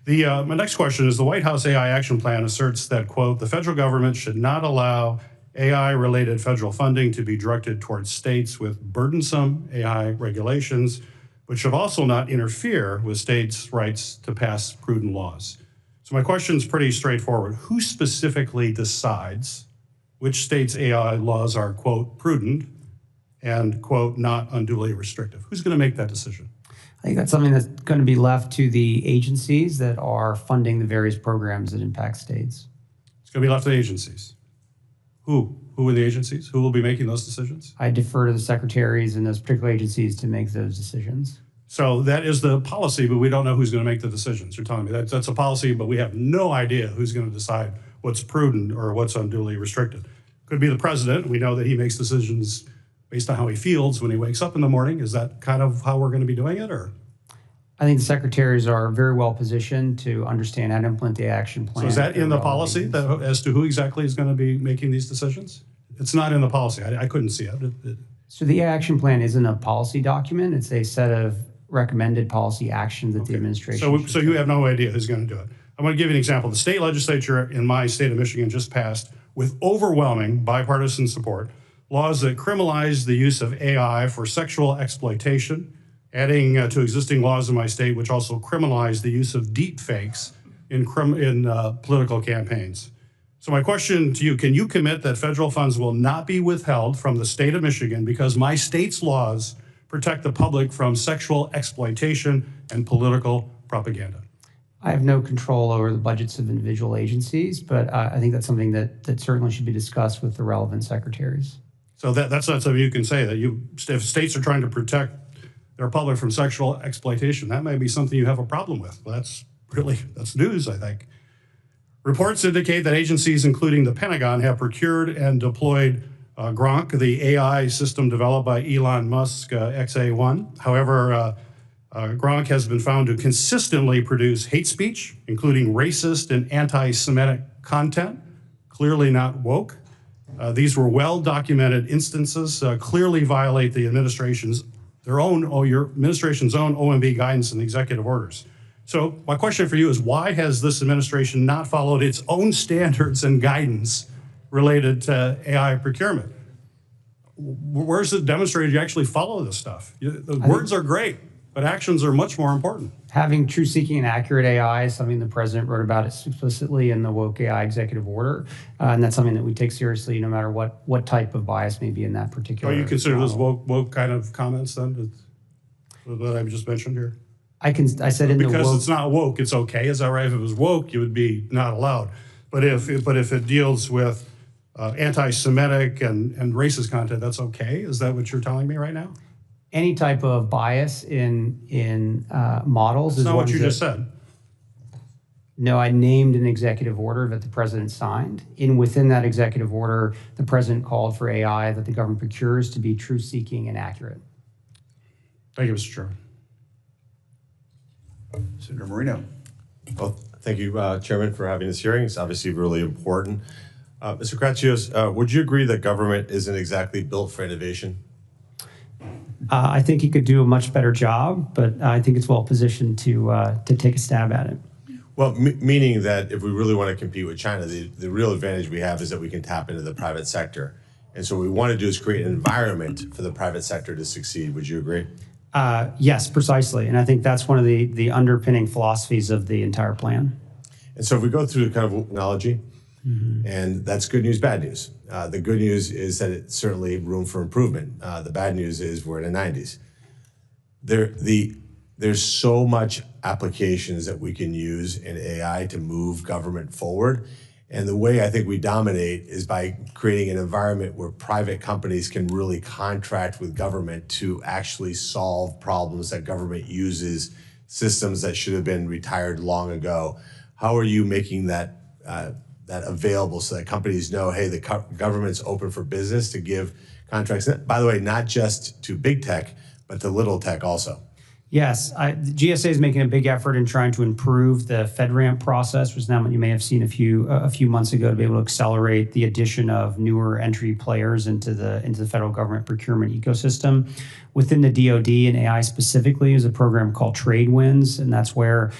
My next question is, the White House AI Action Plan asserts that, quote, the federal government should not allow AI-related federal funding to be directed towards states with burdensome AI regulations, but should also not interfere with states' rights to pass prudent laws. So my question is pretty straightforward. Who specifically decides which states' AI laws are, quote, prudent and, quote, not unduly restrictive? Who's going to make that decision? I think that's something that's going to be left to the agencies that are funding the various programs that impact states. It's going to be left to the agencies. Who? Who are the agencies? Who will be making those decisions? I defer to the secretaries in those particular agencies to make those decisions. So that is the policy, but we don't know who's going to make the decisions. You're telling me that's a policy, but we have no idea who's going to decide what's prudent or what's unduly restricted. Could be the president. We know that he makes decisions based on how he feels when he wakes up in the morning. Is that kind of how we're going to be doing it, or? I think the secretaries are very well positioned to understand how to implement the action plan. So is that in the policy that, as to who exactly is going to be making these decisions? It's not in the policy. I couldn't see it. So the action plan isn't a policy document. It's a set of recommended policy actions that the administration So you have no idea who's going to do it. I'm going to give you an example. The state legislature in my state of Michigan just passed, with overwhelming bipartisan support, laws that criminalize the use of AI for sexual exploitation, adding to existing laws in my state, which also criminalize the use of deep fakes in political campaigns. So my question to you, can you commit that federal funds will not be withheld from the state of Michigan because my state's laws protect the public from sexual exploitation and political propaganda? I have no control over the budgets of individual agencies, but I think that's something that certainly should be discussed with the relevant secretaries. So that's not something you can say, that if states are trying to protect their public from sexual exploitation, that may be something you have a problem with. Well, that's news, I think. Reports indicate that agencies, including the Pentagon, have procured and deployed Gronk, the AI system developed by Elon Musk, XA1. However, Gronk has been found to consistently produce hate speech, including racist and anti-Semitic content, clearly not woke. These were well-documented instances, clearly violate the administration's your administration's own OMB guidance and executive orders. So my question for you is, why has this administration not followed its own standards and guidance related to AI procurement? Where's it demonstrated you actually follow this stuff? The words are great, but actions are much more important. Having true seeking and accurate AI is something the president wrote about explicitly in the woke AI executive order. And that's something that we take seriously no matter what type of bias may be in that particular So you consider model. those woke kind of comments then that I've just mentioned here? I said in the woke. Because it's not woke, it's okay. Is that right? If it was woke, it would be not allowed. But if it deals with anti-Semitic and racist content, that's okay? Is that what you're telling me right now? Any type of bias in models That's is not what you that, just said. No, I named an executive order that the president signed. Within that executive order, the president called for AI that the government procures to be truth-seeking and accurate. Thank you, Mr. Chairman. Senator Moreno. Well, thank you, Chairman, for having this hearing. It's obviously really important. Mr. Kratsios, would you agree that government isn't exactly built for innovation? I think he could do a much better job, but I think it's well positioned to take a stab at it. Well, meaning that if we really want to compete with China, the real advantage we have is that we can tap into the private sector. And so what we want to do is create an environment for the private sector to succeed. Would you agree? Yes, precisely. And I think that's one of the underpinning philosophies of the entire plan. And so if we go through kind of analogy, and that's good news, bad news. The good news is that it's certainly room for improvement. The bad news is we're in the 90s. There's so much applications that we can use in AI to move government forward. And the way I think we dominate is by creating an environment where private companies can really contract with government to actually solve problems that government uses, systems that should have been retired long ago. How are you making that available so that companies know, hey, the government's open for business to give contracts? By the way, not just to big tech, but to little tech also. Yes, the GSA is making a big effort in trying to improve the FedRAMP process, which now you may have seen a few months ago, to be able to accelerate the addition of newer entry players into the federal government procurement ecosystem. Within the DoD and AI specifically is a program called Trade Wins, and that's where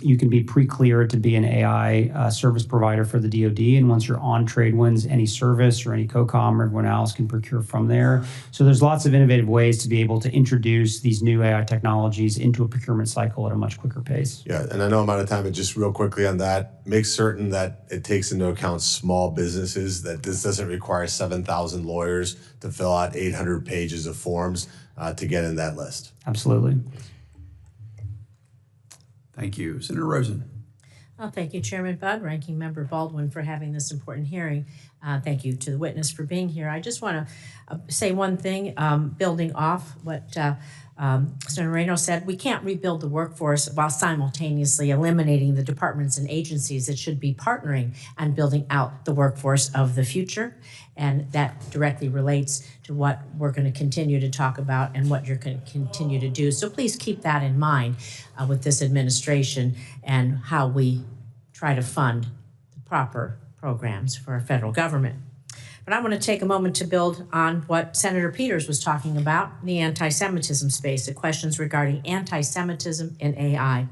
you can be pre-cleared to be an AI service provider for the DoD. And once you're on Trade Wins, any service or any COCOM or everyone else can procure from there. So there's lots of innovative ways to be able to introduce these new AI technologies into a procurement cycle at a much quicker pace. Yeah, and I know I'm out of time, but just real quickly on that, make certain that it takes into account small businesses, that this doesn't require 7,000 lawyers to fill out 800 pages of forms to get in that list. Absolutely. Thank you. Senator Rosen. Well, thank you, Chairman Budd, Ranking Member Baldwin, for having this important hearing. Thank you to the witness for being here. I just want to say one thing, building off what Senator Reno said. We can't rebuild the workforce while simultaneously eliminating the departments and agencies that should be partnering and building out the workforce of the future. And that directly relates to what we're going to continue to talk about and what you're going to continue to do. So please keep that in mind with this administration and how we try to fund the proper programs for our federal government. But I want to take a moment to build on what Senator Peters was talking about, the anti-Semitism space, the questions regarding anti-Semitism in AI.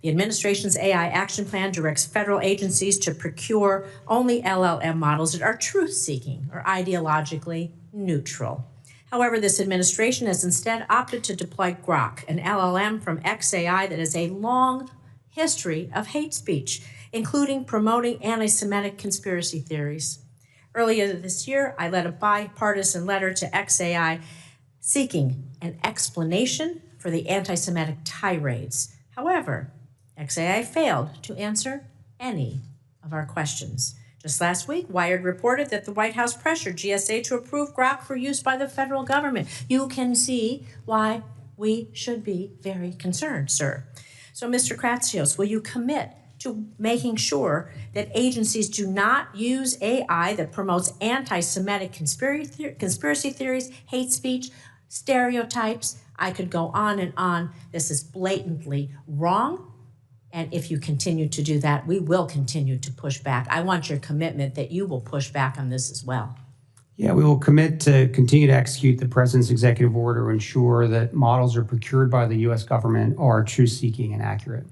The administration's AI action plan directs federal agencies to procure only LLM models that are truth-seeking or ideologically neutral. However, this administration has instead opted to deploy Grok, an LLM from XAI that has a long history of hate speech, including promoting anti-Semitic conspiracy theories. Earlier this year, I led a bipartisan letter to XAI seeking an explanation for the anti-Semitic tirades. However, XAI failed to answer any of our questions. Just last week, Wired reported that the White House pressured GSA to approve Grok for use by the federal government. You can see why we should be very concerned, sir. So, Mr. Kratsios, will you commit to making sure that agencies do not use AI that promotes anti-Semitic conspiracy theories, hate speech, stereotypes? I could go on and on. This is blatantly wrong. And if you continue to do that, we will continue to push back. I want your commitment that you will push back on this as well. Yeah, we will commit to continue to execute the President's executive order to ensure that models are procured by the U.S. government are truth-seeking and accurate.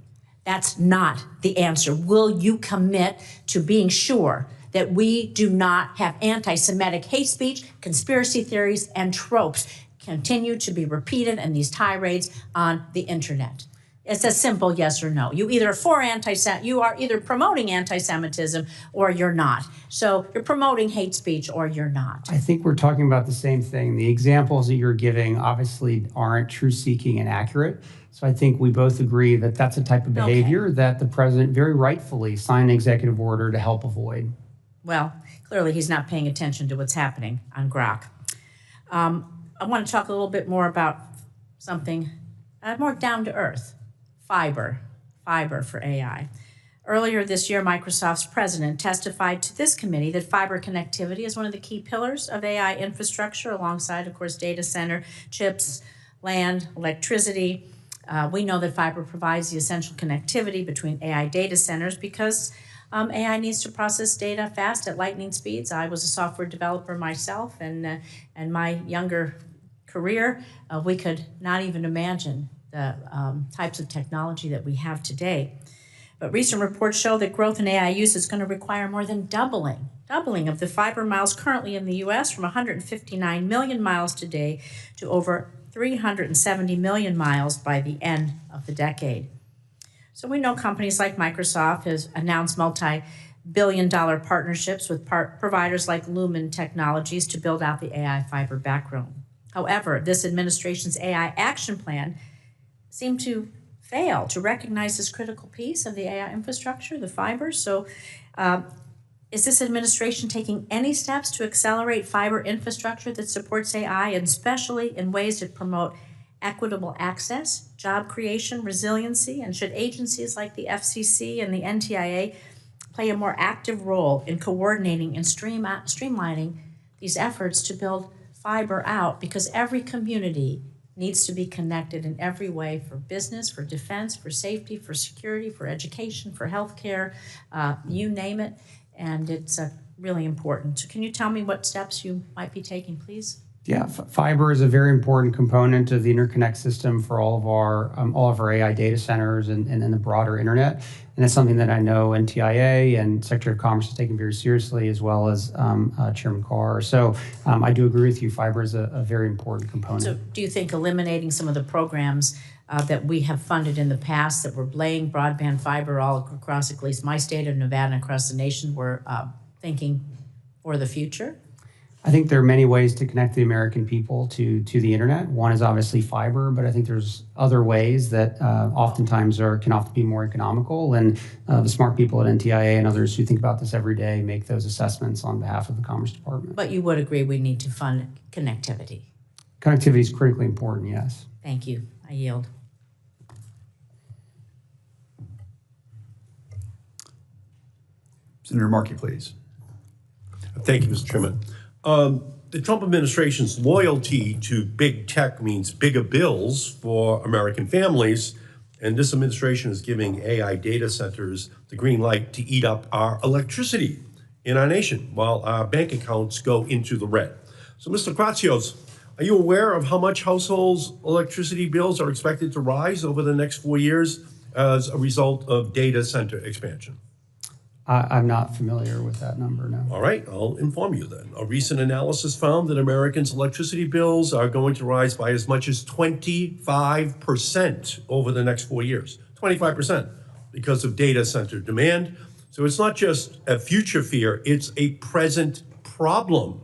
That's not the answer. Will you commit to being sure that we do not have anti-Semitic hate speech, conspiracy theories, and tropes continue to be repeated in these tirades on the internet? It's a simple yes or no. You are either promoting anti-Semitism or you're not. So you're promoting hate speech or you're not. I think we're talking about the same thing. The examples that you're giving obviously aren't truth-seeking and accurate. So I think we both agree that that's a type of behavior that the president very rightfully signed an executive order to help avoid. Well, clearly he's not paying attention to what's happening on Grok. I want to talk a little bit more about something more down to earth. Fiber for AI. Earlier this year, Microsoft's president testified to this committee that fiber connectivity is one of the key pillars of AI infrastructure, alongside, of course, data center, chips, land, electricity. We know that fiber provides the essential connectivity between AI data centers because AI needs to process data fast at lightning speeds. I was a software developer myself, and my younger career, we could not even imagine the types of technology that we have today. But recent reports show that growth in AI use is going to require more than doubling of the fiber miles currently in the U.S. from 159 million miles today to over 370 million miles by the end of the decade. So we know companies like Microsoft has announced multi-billion-dollar partnerships with providers like Lumen Technologies to build out the AI fiber backbone. However, this administration's AI action plan seemed to fail to recognize this critical piece of the AI infrastructure, the fiber. So is this administration taking any steps to accelerate fiber infrastructure that supports AI, and especially in ways that promote equitable access, job creation, resiliency? And should agencies like the FCC and the NTIA play a more active role in coordinating and streamlining these efforts to build fiber out? Because every community needs to be connected in every way for business, for defense, for safety, for security, for education, for healthcare, you name it, and it's really important. So can you tell me what steps you might be taking, please? Yeah, fiber is a very important component of the interconnect system for all of our AI data centers and the broader internet. And it's something that I know NTIA and Secretary of Commerce is taking very seriously, as well as Chairman Carr. So I do agree with you. Fiber is a very important component. So do you think eliminating some of the programs that we have funded in the past that were laying broadband fiber all across at least my state of Nevada and across the nation were thinking for the future? I think there are many ways to connect the American people to the internet. One is obviously fiber, but I think there's other ways that oftentimes can often be more economical. And the smart people at NTIA and others who think about this every day make those assessments on behalf of the Commerce Department. But you would agree we need to fund connectivity? Connectivity is critically important, yes. Thank you. I yield. Senator Markey, please. Thank you, Mr. Chairman. The Trump administration's loyalty to big tech means bigger bills for American families, and this administration is giving AI data centers the green light to eat up our electricity in our nation while our bank accounts go into the red. So, Mr. Kratsios, are you aware of how much households' electricity bills are expected to rise over the next 4 years as a result of data center expansion? I'm not familiar with that number, no. All right, I'll inform you then. A recent analysis found that Americans' electricity bills are going to rise by as much as 25% over the next 4 years. 25% because of data center demand. So it's not just a future fear, it's a present problem.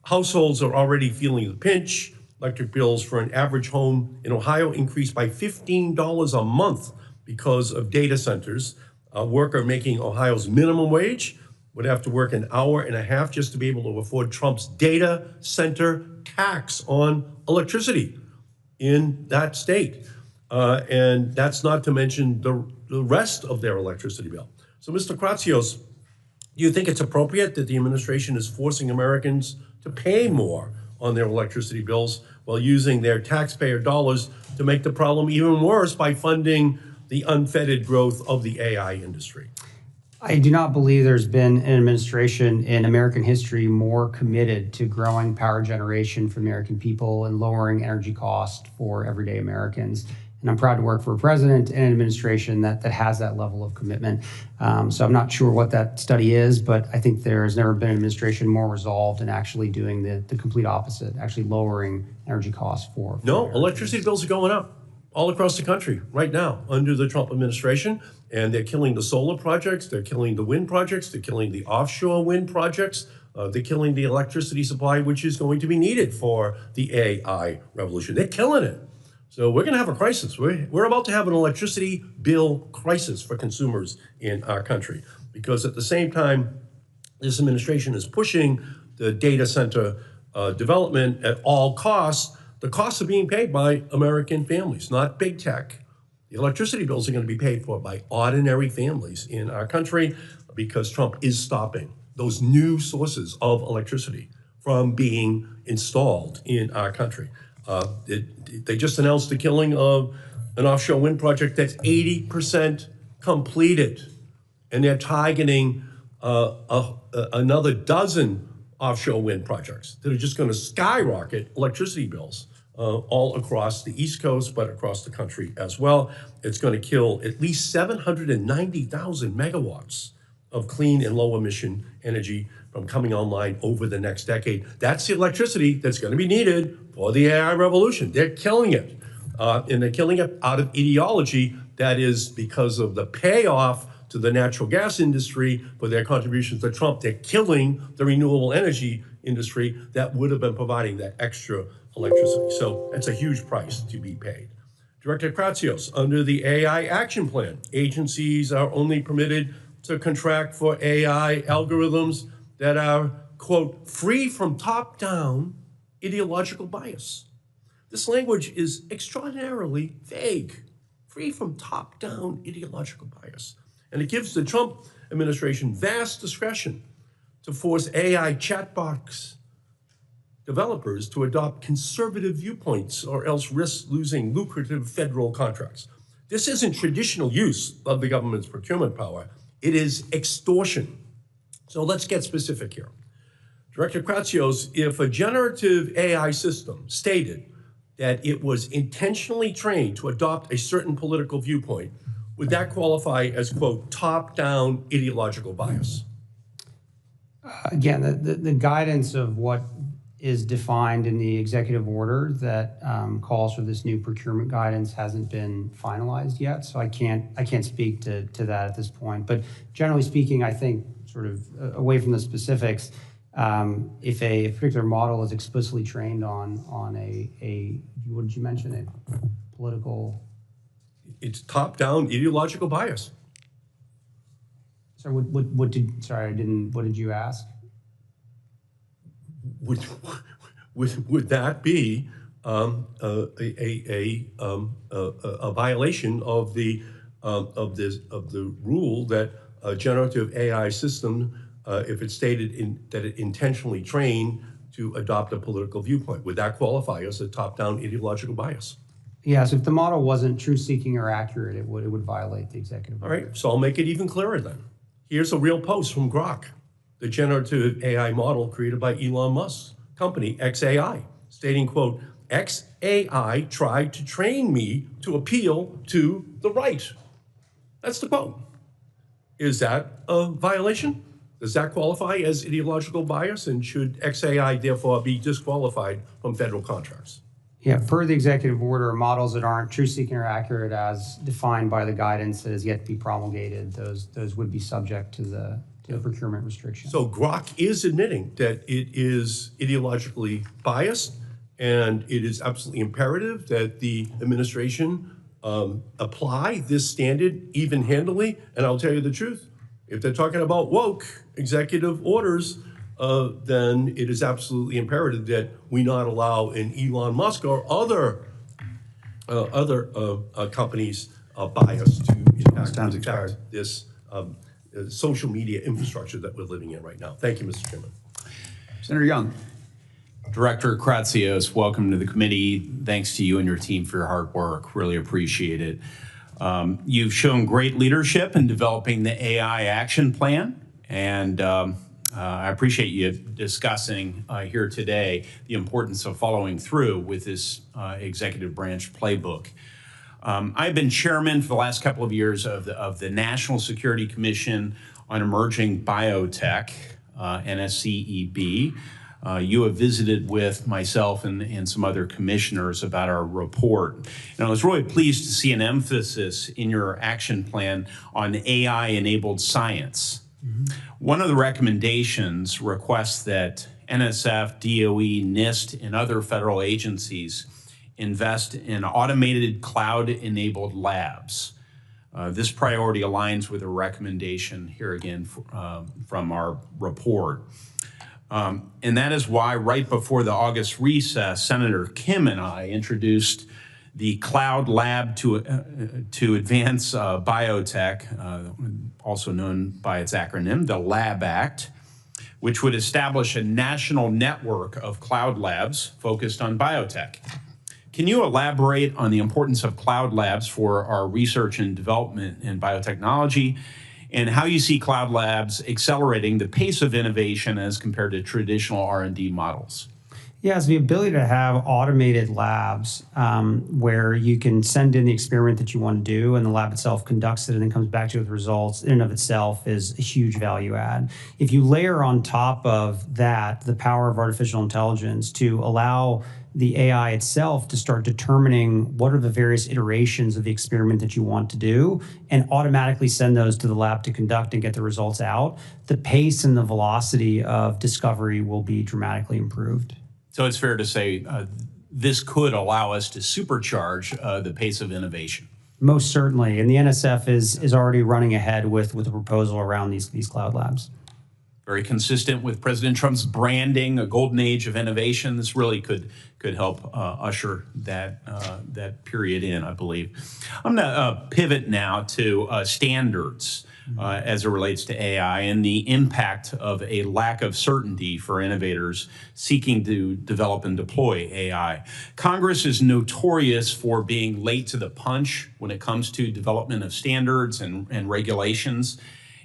Households are already feeling the pinch. Electric bills for an average home in Ohio increased by $15 a month because of data centers. A worker making Ohio's minimum wage would have to work an hour and a half just to be able to afford Trump's data center tax on electricity in that state. And that's not to mention the rest of their electricity bill. So, Mr. Kratsios, do you think it's appropriate that the administration is forcing Americans to pay more on their electricity bills while using their taxpayer dollars to make the problem even worse by funding the unfettered growth of the AI industry? I do not believe there's been an administration in American history more committed to growing power generation for the American people and lowering energy costs for everyday Americans. And I'm proud to work for a president and an administration that has that level of commitment. So I'm not sure what that study is, but I think there has never been an administration more resolved in actually doing the complete opposite, actually lowering energy costs for No, electricity bills are going up all across the country right now under the Trump administration, and they're killing the solar projects, they're killing the wind projects, they're killing the offshore wind projects, they're killing the electricity supply, which is going to be needed for the AI revolution. They're killing it. So we're gonna have a crisis. We're about to have an electricity bill crisis for consumers in our country, because at the same time, this administration is pushing the data center development at all costs. The costs are being paid by American families, not big tech. The electricity bills are going to be paid for by ordinary families in our country because Trump is stopping those new sources of electricity from being installed in our country. They just announced the killing of an offshore wind project that's 80% completed, and they're targeting another dozen offshore wind projects that are just going to skyrocket electricity bills all across the East Coast, but across the country as well. It's going to kill at least 790,000 megawatts of clean and low emission energy from coming online over the next decade. That's the electricity that's going to be needed for the AI revolution. They're killing it. And they're killing it out of ideology that is because of the payoff to the natural gas industry for their contributions to Trump. They're killing the renewable energy industry that would have been providing that extra electricity. So that's a huge price to be paid. Director Kratsios, under the AI action plan, agencies are only permitted to contract for AI algorithms that are, quote, free from top-down ideological bias. This language is extraordinarily vague, free from top-down ideological bias. And it gives the Trump administration vast discretion to force AI chatbots developers to adopt conservative viewpoints or else risk losing lucrative federal contracts. This isn't traditional use of the government's procurement power. It is extortion. So let's get specific here. Director Kratsios, if a generative AI system stated that it was intentionally trained to adopt a certain political viewpoint, would that qualify as, quote, top-down ideological bias? Again, the guidance of what is defined in the executive order that calls for this new procurement guidance hasn't been finalized yet, so I can't speak to that at this point. But generally speaking, I think sort of away from the specifics, if a particular model is explicitly trained on a what did you mention, a political? It's top-down ideological bias. So what did you ask? Would that be a violation of the rule that a generative AI system, if it's stated that it intentionally trained to adopt a political viewpoint, would that qualify as a top-down ideological bias? Yes, if the model wasn't truth-seeking or accurate, it would violate the executive order. All right, so I'll make it even clearer then. Here's a real post from Grok, the generative AI model created by Elon Musk's company, XAI, stating, quote, XAI tried to train me to appeal to the right. That's the quote. Is that a violation? Does that qualify as ideological bias? And should XAI therefore be disqualified from federal contracts? Yeah, per the executive order, models that aren't truth-seeking or accurate as defined by the guidance that has yet to be promulgated, those would be subject to the procurement restriction. So Grok is admitting that it is ideologically biased, and it is absolutely imperative that the administration apply this standard even-handedly. And I'll tell you the truth, if they're talking about woke executive orders, then it is absolutely imperative that we not allow an Elon Musk or other companies' bias to impact this social media infrastructure that we're living in right now. Thank you, Mr. Chairman. Senator Young. Director Kratsios, welcome to the committee. Thanks to you and your team for your hard work. Really appreciate it. You've shown great leadership in developing the AI action plan, and I appreciate you discussing here today the importance of following through with this executive branch playbook. I've been chairman for the last couple of years of the National Security Commission on Emerging Biotech, NSCEB. You have visited with myself and some other commissioners about our report. And I was really pleased to see an emphasis in your action plan on AI-enabled science. One of the recommendations requests that NSF, DOE, NIST, and other federal agencies invest in automated cloud-enabled labs. This priority aligns with a recommendation here again from our report. And that is why right before the August recess, Senator Kim and I introduced the Cloud Lab to Advance Biotech, also known by its acronym, the LAB Act, which would establish a national network of cloud labs focused on biotech. Can you elaborate on the importance of cloud labs for our research and development in biotechnology, and how you see cloud labs accelerating the pace of innovation as compared to traditional R&D models? Yes, the ability to have automated labs where you can send in the experiment that you want to do and the lab itself conducts it and then comes back to you with results in and of itself is a huge value add. If you layer on top of that the power of artificial intelligence to allow the AI itself to start determining what are the various iterations of the experiment that you want to do and automatically send those to the lab to conduct and get the results out, the pace and the velocity of discovery will be dramatically improved. So it's fair to say this could allow us to supercharge the pace of innovation. Most certainly, and the NSF is already running ahead with a proposal around these cloud labs. Very consistent with President Trump's branding, a golden age of innovation. This really could help usher that period in, I believe. I'm going to pivot now to standards. as it relates to AI and the impact of a lack of certainty for innovators seeking to develop and deploy AI. Congress is notorious for being late to the punch when it comes to development of standards and regulations.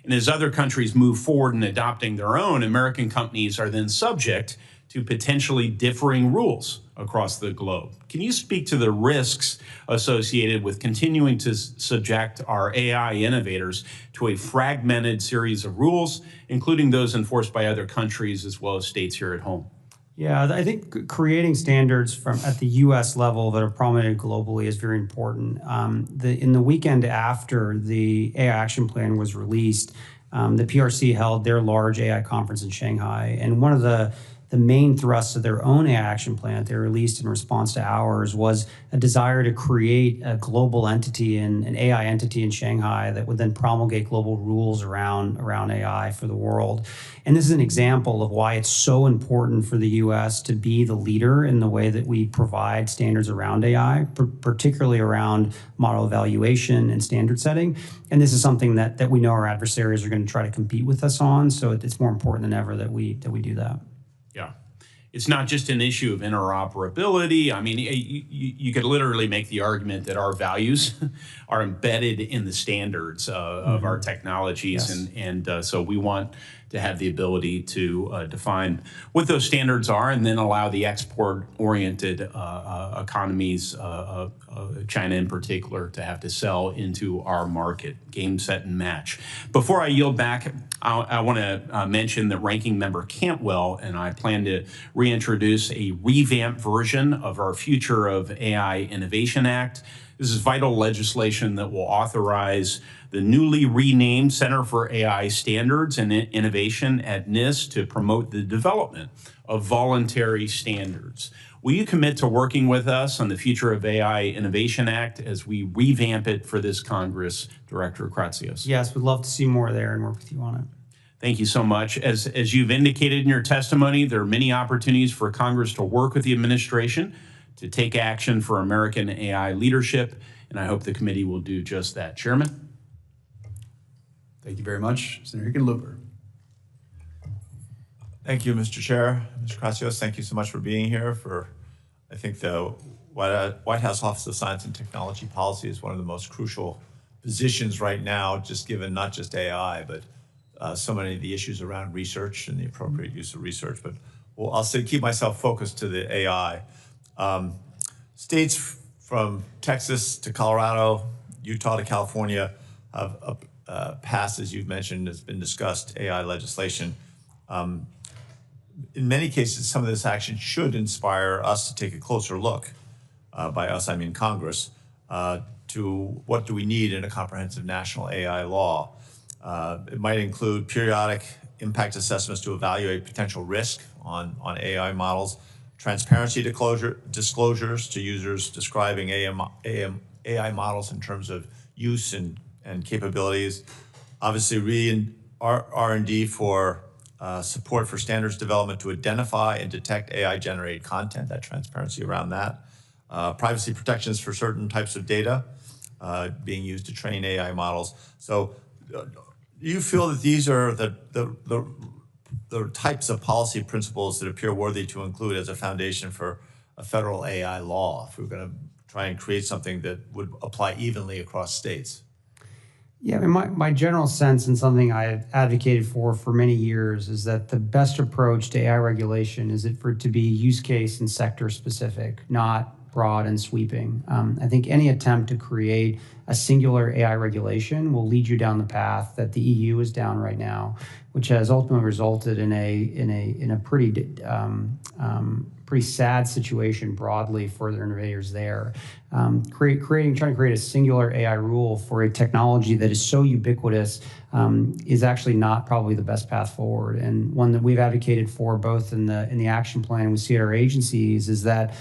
And as other countries move forward in adopting their own, American companies are then subject to potentially differing rules across the globe. Can you speak to the risks associated with continuing to subject our AI innovators to a fragmented series of rules, including those enforced by other countries as well as states here at home? Yeah, I think creating standards at the U.S. level that are promulgated globally is very important. In the weekend after the AI Action Plan was released, the PRC held their large AI conference in Shanghai, and one of the main thrusts of their own AI action plan that they released in response to ours was a desire to create a global entity, an AI entity in Shanghai that would then promulgate global rules around AI for the world. And this is an example of why it's so important for the U.S. to be the leader in the way that we provide standards around AI, particularly around model evaluation and standard setting. And this is something that we know our adversaries are going to try to compete with us on. So it's more important than ever that we do that. Yeah. It's not just an issue of interoperability. I mean, you could literally make the argument that our values are embedded in the standards of our technologies. Yes. And so we want to have the ability to define what those standards are and then allow the export-oriented economies, China in particular, to have to sell into our market, game, set, and match. Before I yield back, I want to mention that Ranking Member Cantwell and I plan to reintroduce a revamped version of our Future of AI Innovation Act. This is vital legislation that will authorize the newly renamed Center for AI Standards and Innovation at NIST to promote the development of voluntary standards. Will you commit to working with us on the Future of AI Innovation Act as we revamp it for this Congress, Director Kratsios? Yes, we'd love to see more there and work with you on it. Thank you so much. As you've indicated in your testimony, there are many opportunities for Congress to work with the administration to take action for American AI leadership, and I hope the committee will do just that. Chairman? Thank you very much. Senator Hickenlooper. Thank you, Mr. Chair. Mr. Kratsios, thank you so much for being here. I think the White House Office of Science and Technology Policy is one of the most crucial positions right now, just given not just AI, but so many of the issues around research and the appropriate use of research. But I'll keep myself focused to the AI. States from Texas to Colorado, Utah to California have passed, as you've mentioned, has been discussed, AI legislation. In many cases, some of this action should inspire us to take a closer look, by us I mean Congress, to what do we need in a comprehensive national AI law. It might include periodic impact assessments to evaluate potential risk on AI models, transparency disclosures to users describing AI models in terms of use and capabilities. Obviously, R&D for support for standards development to identify and detect AI-generated content, that transparency around that. Privacy protections for certain types of data being used to train AI models. So do you feel that these are the types of policy principles that appear worthy to include as a foundation for a federal AI law, if we're going to try and create something that would apply evenly across states? Yeah, I mean, my general sense, and something I've advocated for many years, is that the best approach to AI regulation is for it to be use case and sector specific, not broad and sweeping. I think any attempt to create a singular AI regulation will lead you down the path that the EU is down right now, which has ultimately resulted in a pretty sad situation broadly for the innovators there. Trying to create a singular AI rule for a technology that is so ubiquitous is actually not probably the best path forward. And one that we've advocated for both in the action plan and we see at our agencies is that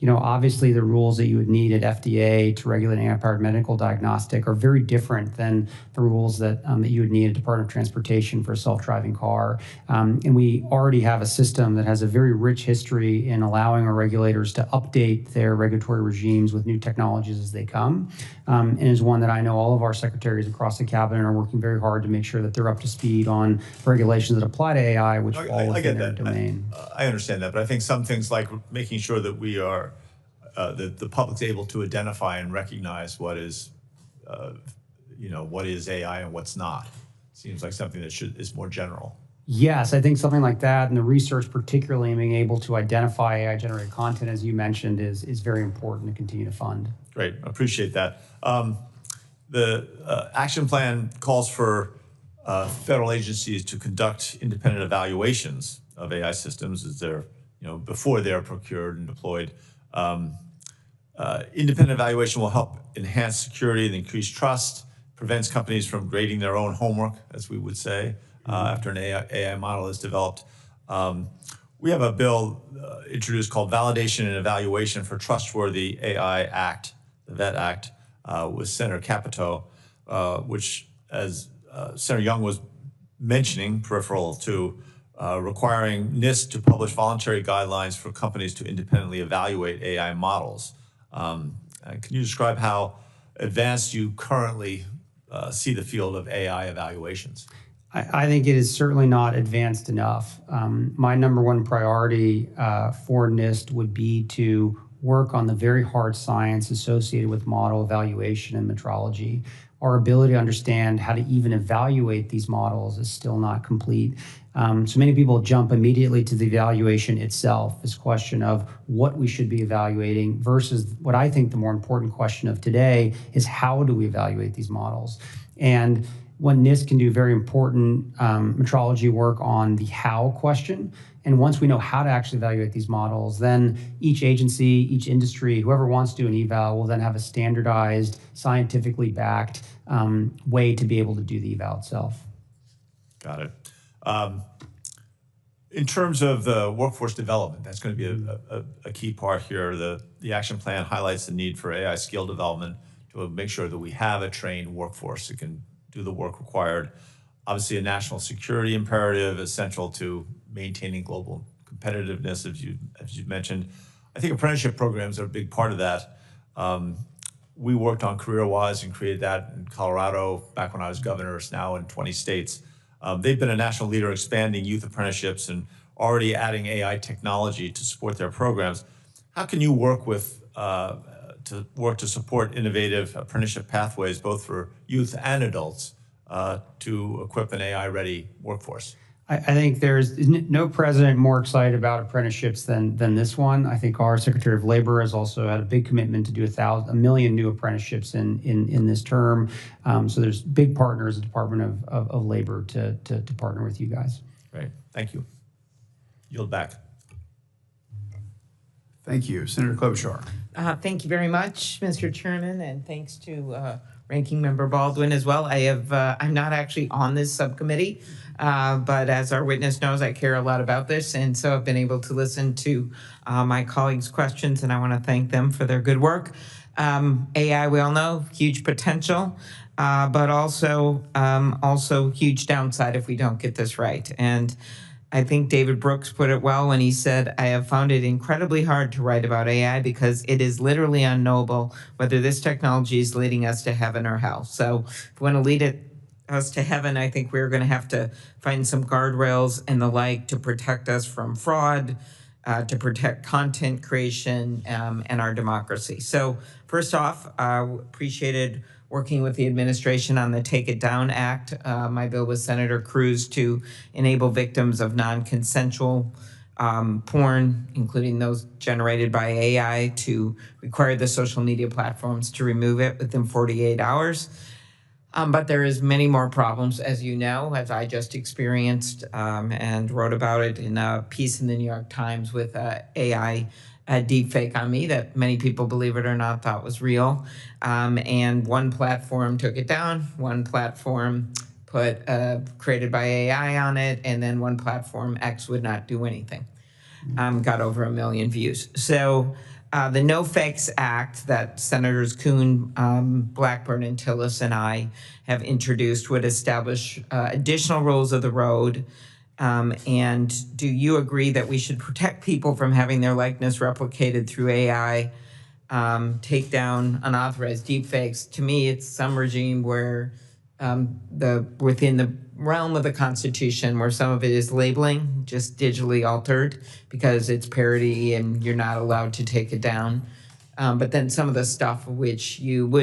Obviously the rules that you would need at FDA to regulate AI-powered medical diagnostic are very different than the rules that you would need at Department of Transportation for a self-driving car. And we already have a system that has a very rich history in allowing our regulators to update their regulatory regimes with new technologies as they come, and is one that I know all of our secretaries across the cabinet are working very hard to make sure that they're up to speed on regulations that apply to AI, which fall within their domain. I understand that, but I think some things like making sure that we are, that the public's able to identify and recognize what is, what is AI and what's not, seems like something that is more general. Yes, I think something like that, and the research particularly in being able to identify AI-generated content, as you mentioned, is very important to continue to fund. Great, appreciate that. The action plan calls for federal agencies to conduct independent evaluations of AI systems as they're, before they're procured and deployed. Independent evaluation will help enhance security and increase trust, prevents companies from grading their own homework, as we would say, after an AI model is developed. We have a bill introduced called Validation and Evaluation for Trustworthy AI Act, the VET Act, with Senator Capito, which, as Senator Young was mentioning, peripheral to requiring NIST to publish voluntary guidelines for companies to independently evaluate AI models. Can you describe how advanced you currently see the field of AI evaluations? I think it is certainly not advanced enough. My number one priority for NIST would be to work on the very hard science associated with model evaluation and metrology. Our ability to understand how to even evaluate these models is still not complete. So many people jump immediately to the evaluation itself, this question of what we should be evaluating versus what I think the more important question of today is how do we evaluate these models? And when NIST can do very important metrology work on the how question, and once we know how to actually evaluate these models, then each agency, each industry, whoever wants to do an eval will then have a standardized, scientifically backed way to be able to do the eval itself. Got it. In terms of the workforce development, that's going to be a key part here. The action plan highlights the need for AI skill development to make sure that we have a trained workforce that can do the work required. Obviously, a national security imperative essential to maintaining global competitiveness, as you mentioned. I think apprenticeship programs are a big part of that. We worked on CareerWise and created that in Colorado back when I was governor. It's now in 20 states. They've been a national leader expanding youth apprenticeships and already adding AI technology to support their programs. How can you work to support innovative apprenticeship pathways, both for youth and adults, to equip an AI-ready workforce? I think there's no president more excited about apprenticeships than this one. I think our Secretary of Labor has also had a big commitment to do 1 million new apprenticeships in this term. So there's big partners, the Department of Labor, to partner with you guys. Great, thank you. Yield back. Thank you. Senator Klobuchar. Thank you very much, Mr. Chairman, and thanks to Ranking Member Baldwin as well. I'm not actually on this subcommittee, but as our witness knows, I care a lot about this, and so I've been able to listen to my colleagues' questions, and I want to thank them for their good work. AI, we all know, huge potential, but also huge downside if we don't get this right. And I think David Brooks put it well when he said, I have found it incredibly hard to write about AI because it is literally unknowable whether this technology is leading us to heaven or hell. So if we want to lead us to heaven, I think we're going to have to find some guardrails and the like to protect us from fraud, to protect content creation and our democracy. So first off, appreciated working with the administration on the Take It Down Act. My bill with Senator Cruz to enable victims of non-consensual porn, including those generated by AI, to require the social media platforms to remove it within 48 hours. But there is many more problems, as you know, as I just experienced and wrote about it in a piece in the New York Times with AI deepfake on me that many people, believe it or not, thought was real. And one platform took it down, one platform put created by AI on it, and then one platform, X, would not do anything. Got over 1 million views. So The No Fakes Act that Senators Kuhn, Blackburn, and Tillis and I have introduced would establish additional rules of the road. And do you agree that we should protect people from having their likeness replicated through AI, take down unauthorized deepfakes? To me, it's some regime where within the realm of the Constitution, where some of it is labeling, just digitally altered because it's parody and you're not allowed to take it down. But then some of the stuff which you would